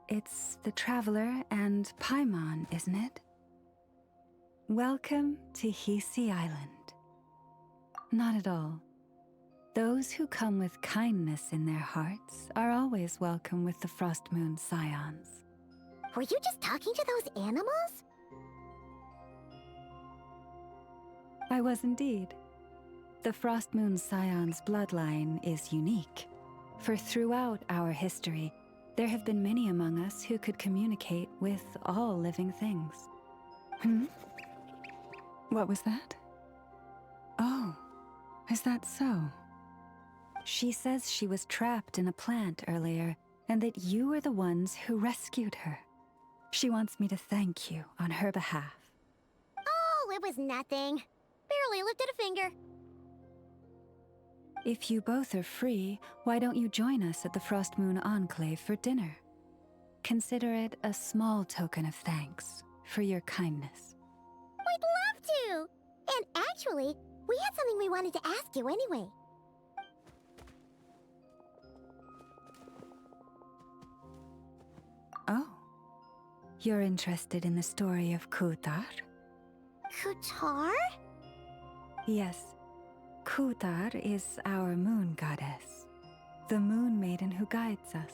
it's the Traveler and Paimon, isn't it? Welcome to Hisi Island. Not at all. Those who come with kindness in their hearts are always welcome with the Frost Moon Scions. Were you just talking to those animals? I was indeed. The Frost Moon Scion's bloodline is unique, for throughout our history, there have been many among us who could communicate with all living things. What was that? Oh, is that so? She says she was trapped in a plant earlier, and that you were the ones who rescued her. She wants me to thank you on her behalf. Oh, it was nothing. Barely lifted a finger. If you both are free, why don't you join us at the Frost Moon Enclave for dinner? Consider it a small token of thanks for your kindness. We'd love to! And actually, we had something we wanted to ask you anyway. Oh. You're interested in the story of Kutar? Kutar? Yes. Kutar is our moon goddess. The moon maiden who guides us.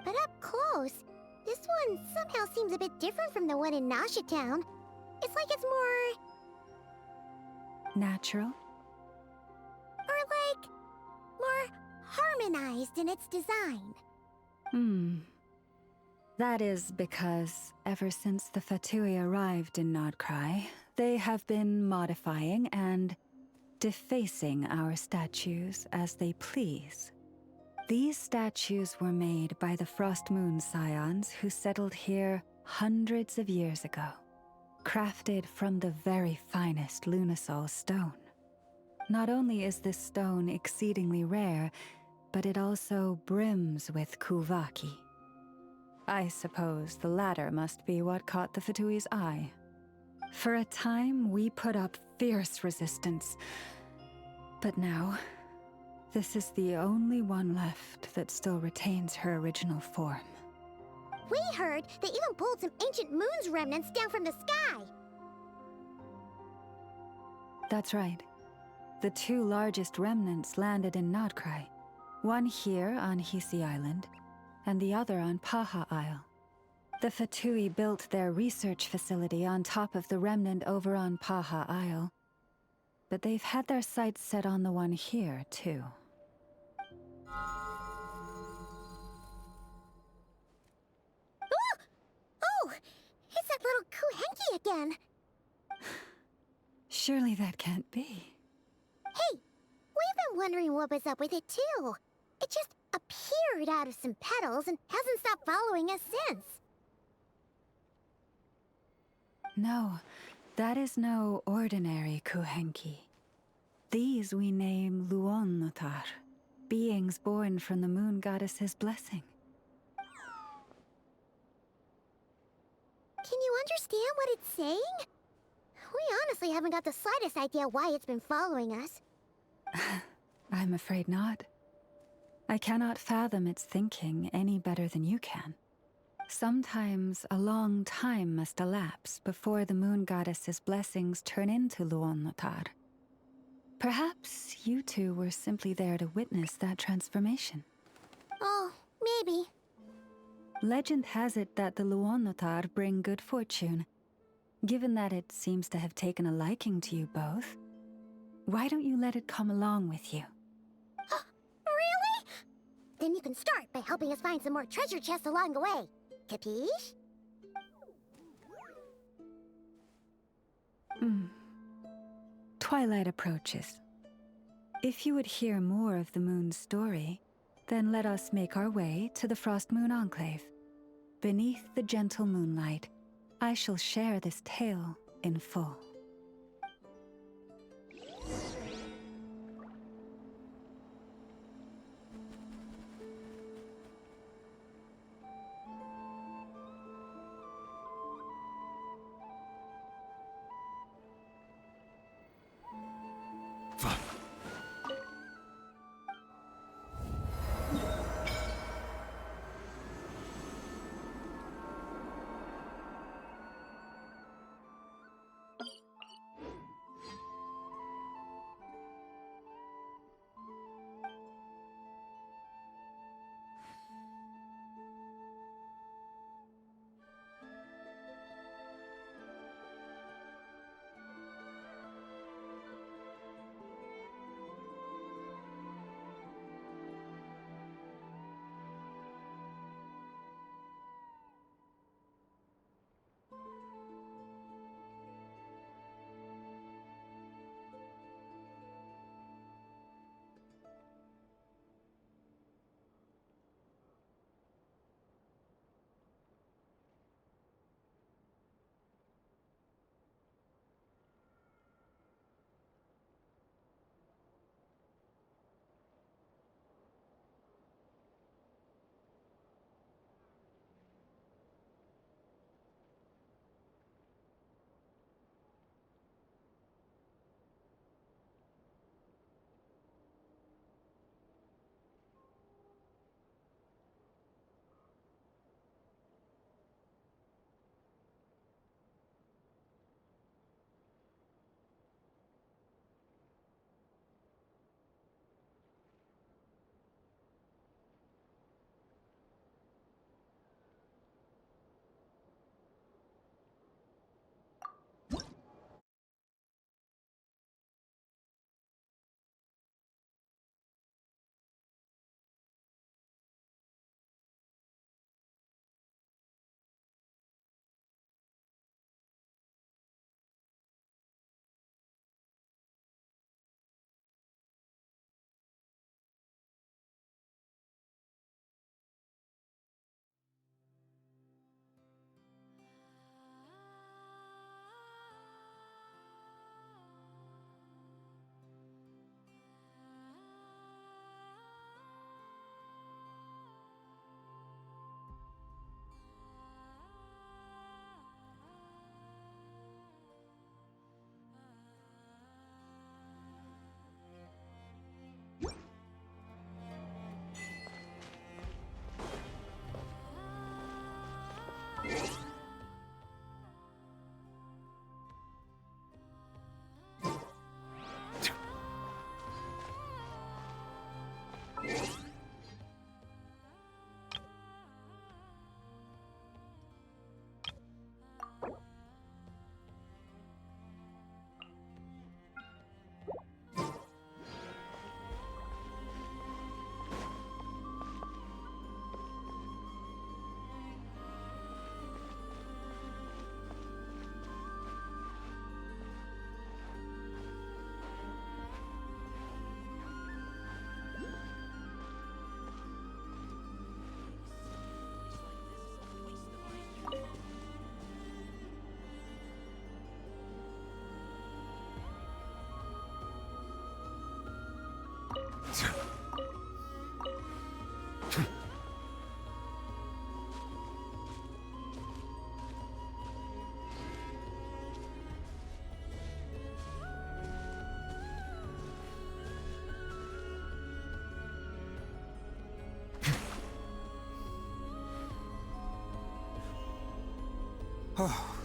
But up close, this one somehow seems a bit different from the one in Nasha Town. It's like it's more... natural? Or like... more harmonized in its design. That is because ever since the Fatui arrived in Nodcry, they have been modifying and defacing our statues as they please. These statues were made by the Frost Moon Scions who settled here hundreds of years ago, crafted from the very finest Lunasol stone. Not only is this stone exceedingly rare, but it also brims with Kuvaki. I suppose the latter must be what caught the Fatui's eye. For a time, we put up fierce resistance. But now, this is the only one left that still retains her original form. We heard they even pulled some ancient moon's remnants down from the sky. That's right. The two largest remnants landed in Nodcry. One here on Hisi Island, and the other on Paha Isle. The Fatui built their research facility on top of the remnant over on Paha Isle. But they've had their sights set on the one here, too. Oh! It's that little Kuhenki again! Surely that can't be. Hey! We've been wondering what was up with it, too. It just appeared out of some petals and hasn't stopped following us since. No, that is no ordinary Kuhenki. These we name Luonnotar, beings born from the moon goddess's blessing. Can you understand what it's saying? We honestly haven't got the slightest idea why it's been following us. I'm afraid not. I cannot fathom its thinking any better than you can. Sometimes a long time must elapse before the moon goddess's blessings turn into Luonnotar. Perhaps you two were simply there to witness that transformation. Oh, maybe. Legend has it that the Luonnotar bring good fortune. Given that it seems to have taken a liking to you both, why don't you let it come along with you? Really? Then you can start by helping us find some more treasure chests along the way. Capiche? Twilight approaches. If you would hear more of the moon's story, then let us make our way to the Frost Moon Enclave. Beneath the gentle moonlight, I shall share this tale in full.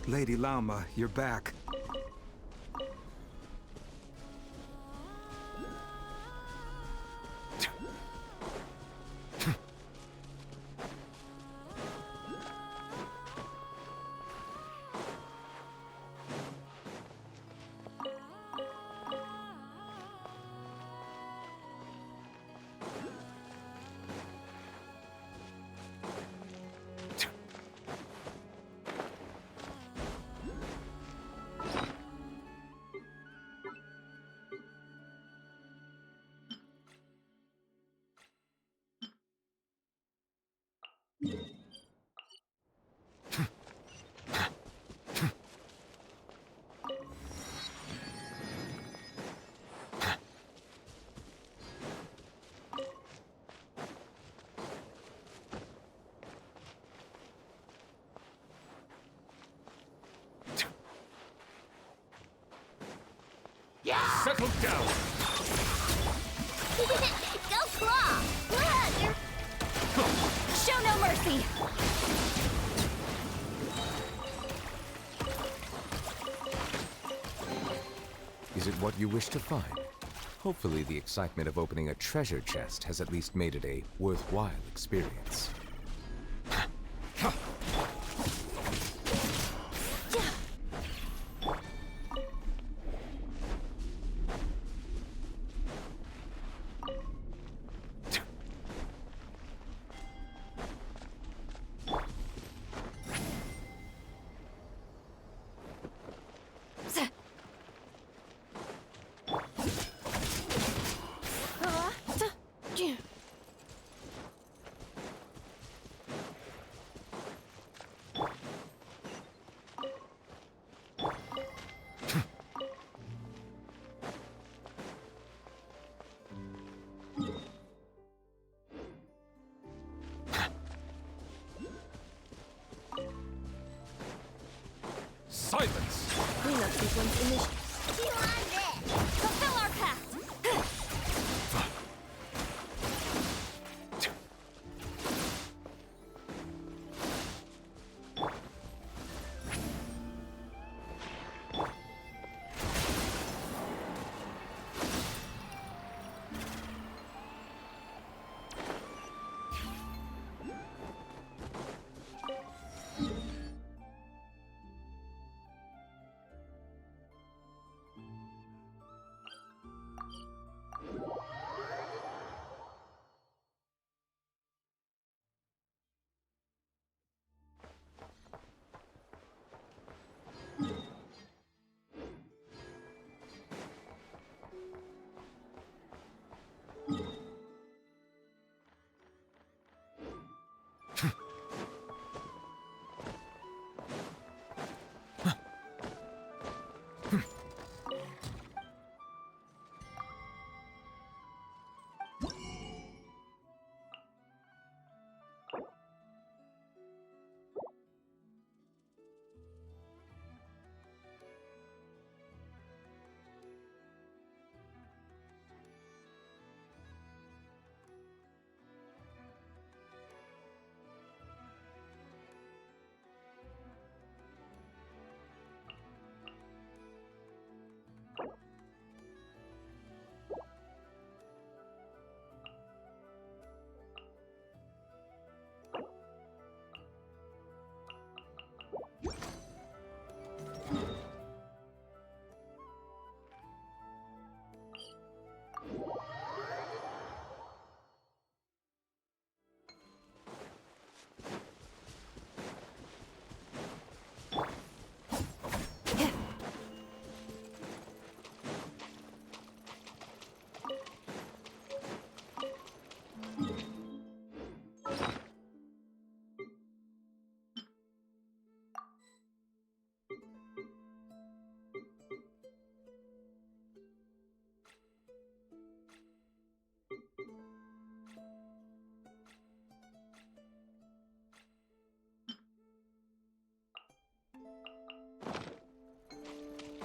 Lady Lauma, you're back. Settle down! Go claw! Show no mercy! Is it what you wish to find? Hopefully the excitement of opening a treasure chest has at least made it a worthwhile experience. Silence! Cleanup sequence initiated. Fulfill our pact!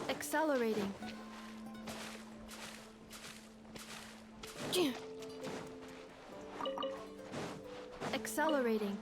Accelerating. Accelerating.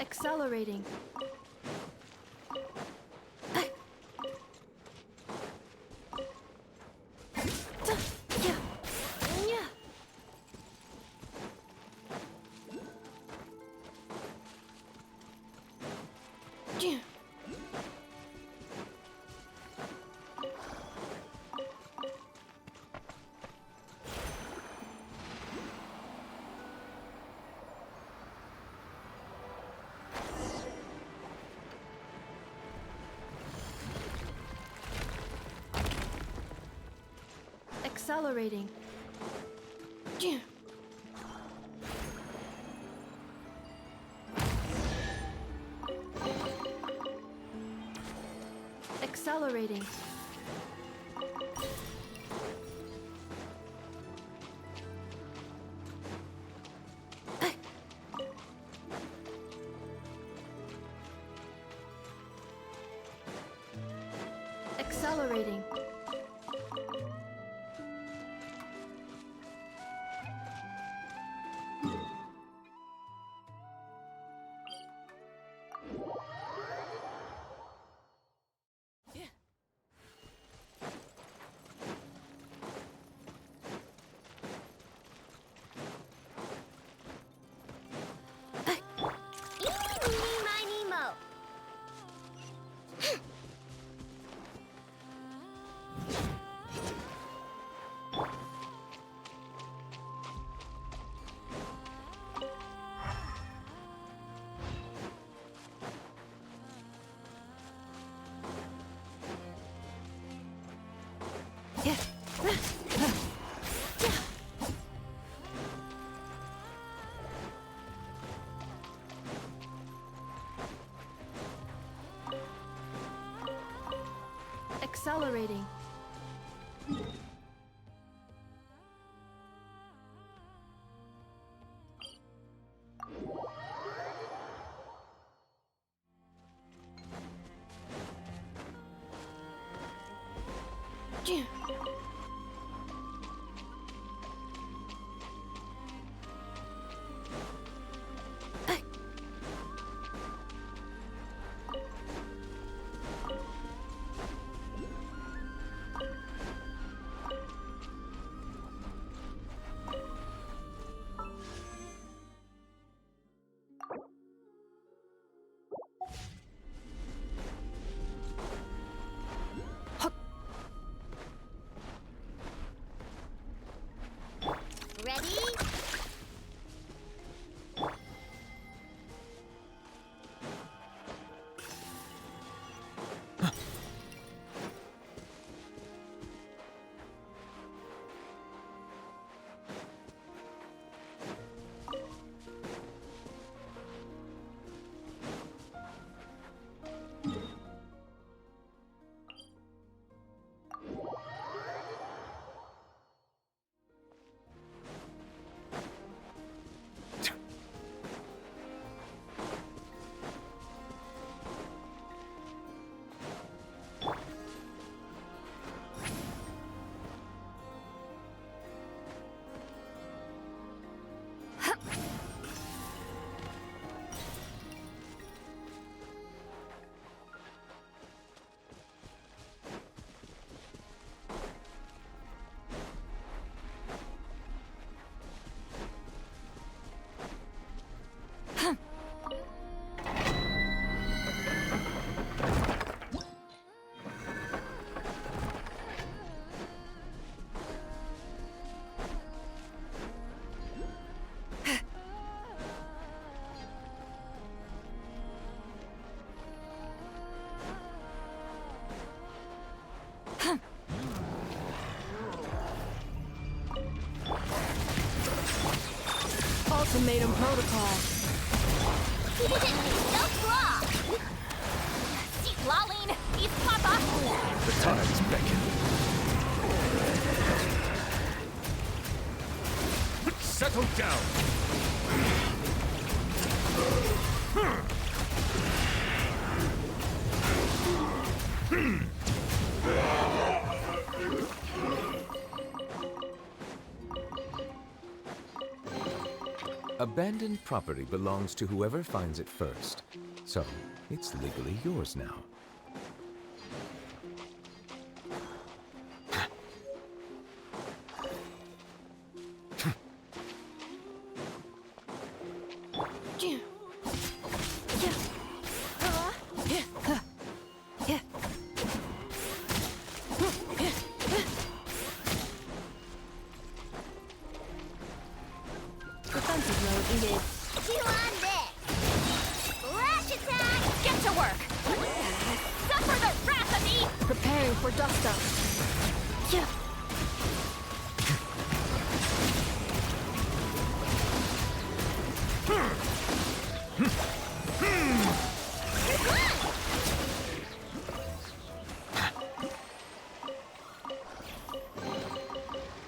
Accelerating. Accelerating. Accelerating. Accelerating. Eeny, meeny, miny, mo. Accelerating. Ultimatum protocol. Don't block! See, Laline, he's Papa! The tides beckon. Settle down. Abandoned property belongs to whoever finds it first, so it's legally yours now. Defensive mode engaged. You on this! Lash attack! Get to work! Suffer the wrath of me! Preparing for dust up. Yeah.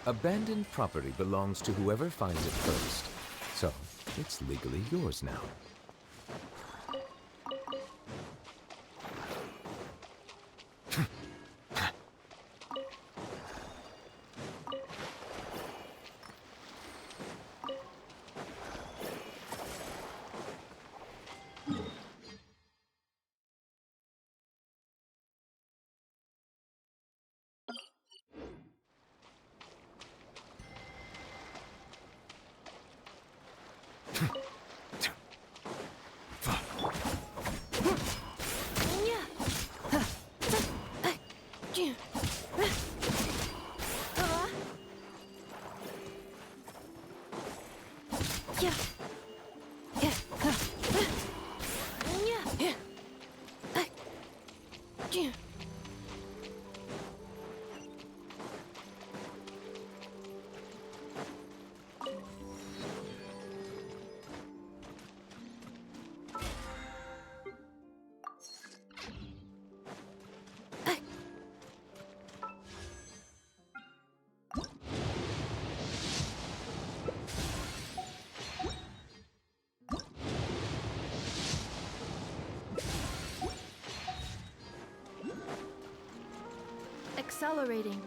Abandoned property belongs to whoever finds it first, so it's legally yours now. Accelerating.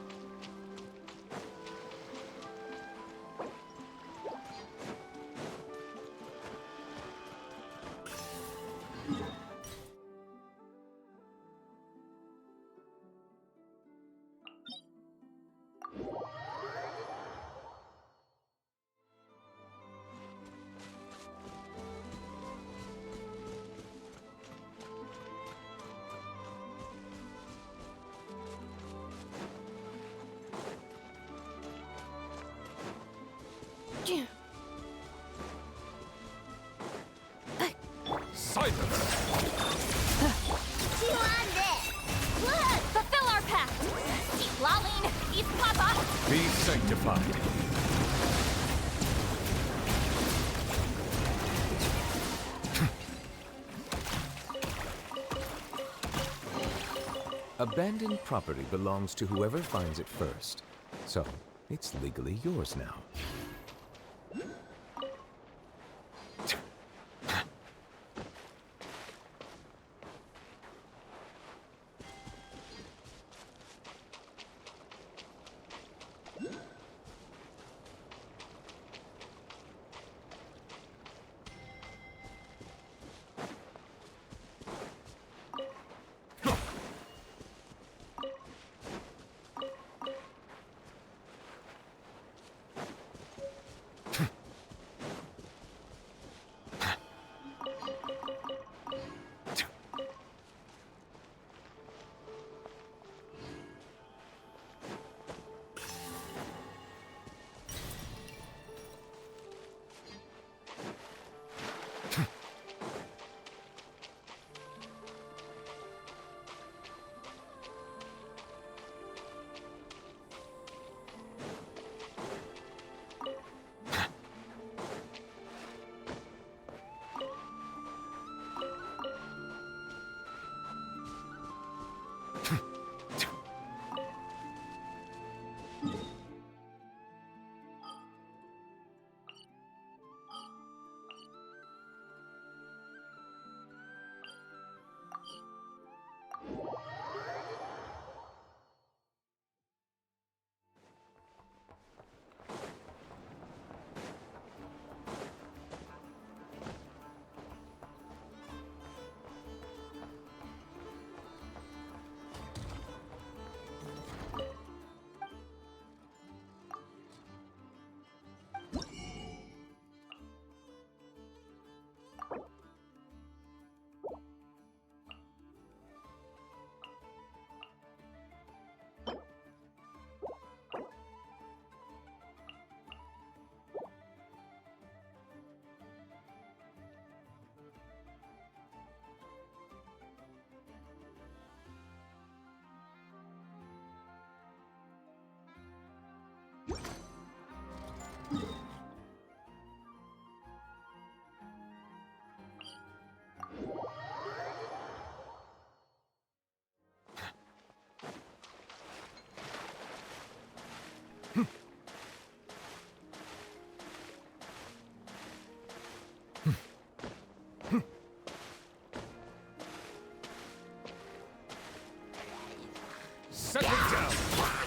Silence! You on this! Blood! Fulfill our pact! See, Laline, he's Papa! Be sanctified. Abandoned property belongs to whoever finds it first, so it's legally yours now.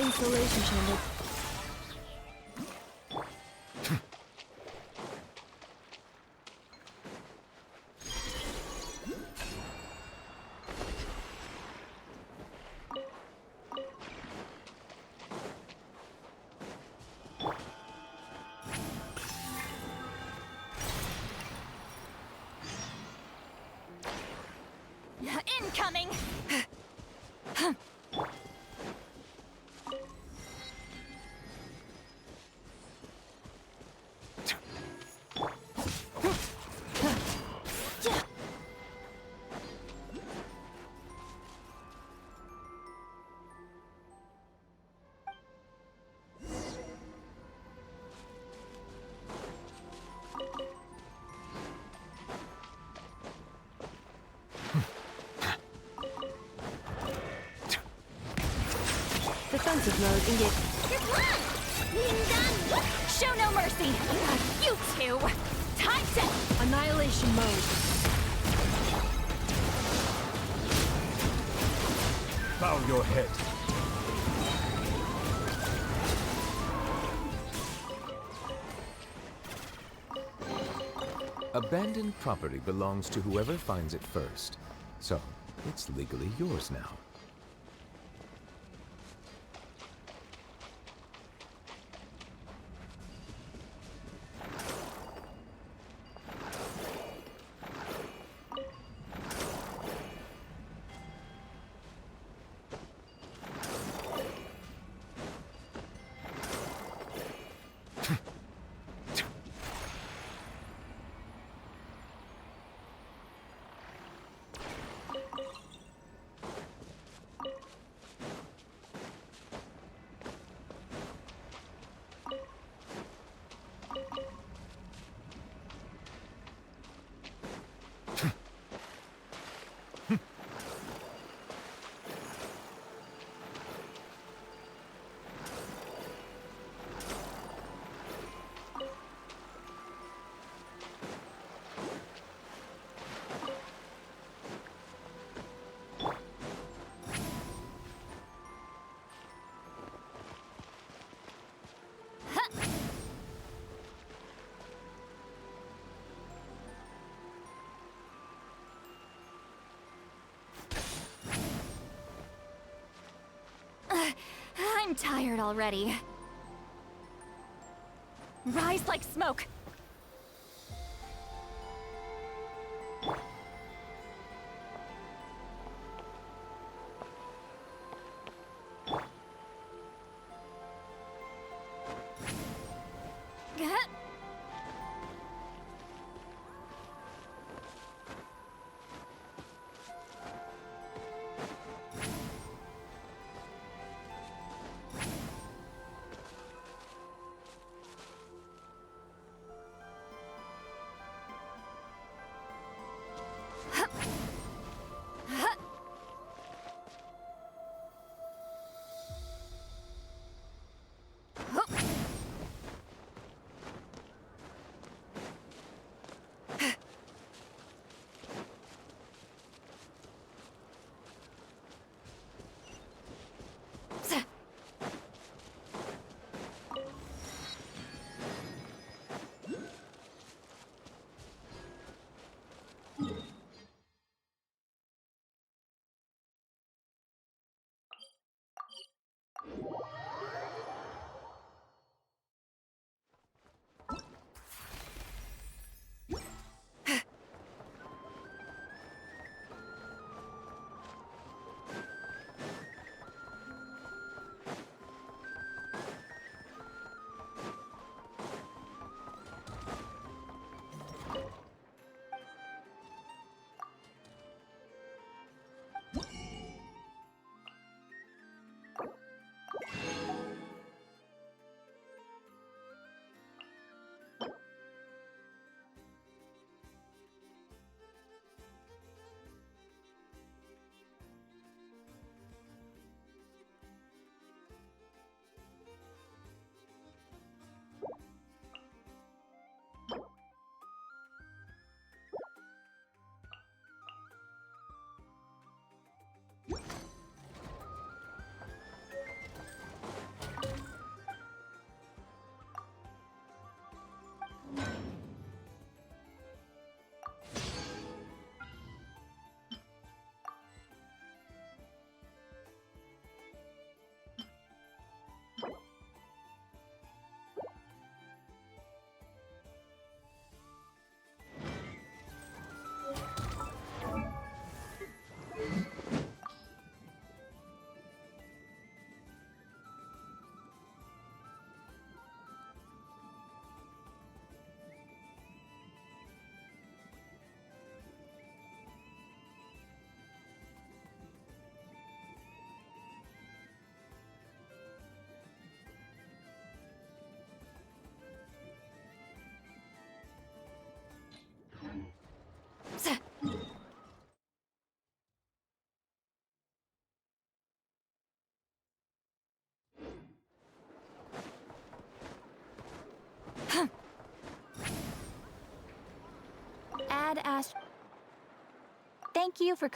Installation chamber. Incoming! Defensive mode engaged. Your plan! Being done! Show no mercy! You two! Time to... Annihilation mode. Bow your head. Abandoned property belongs to whoever finds it first. So, it's legally yours now. I'm tired already. Rise like smoke. had asked. Thank you for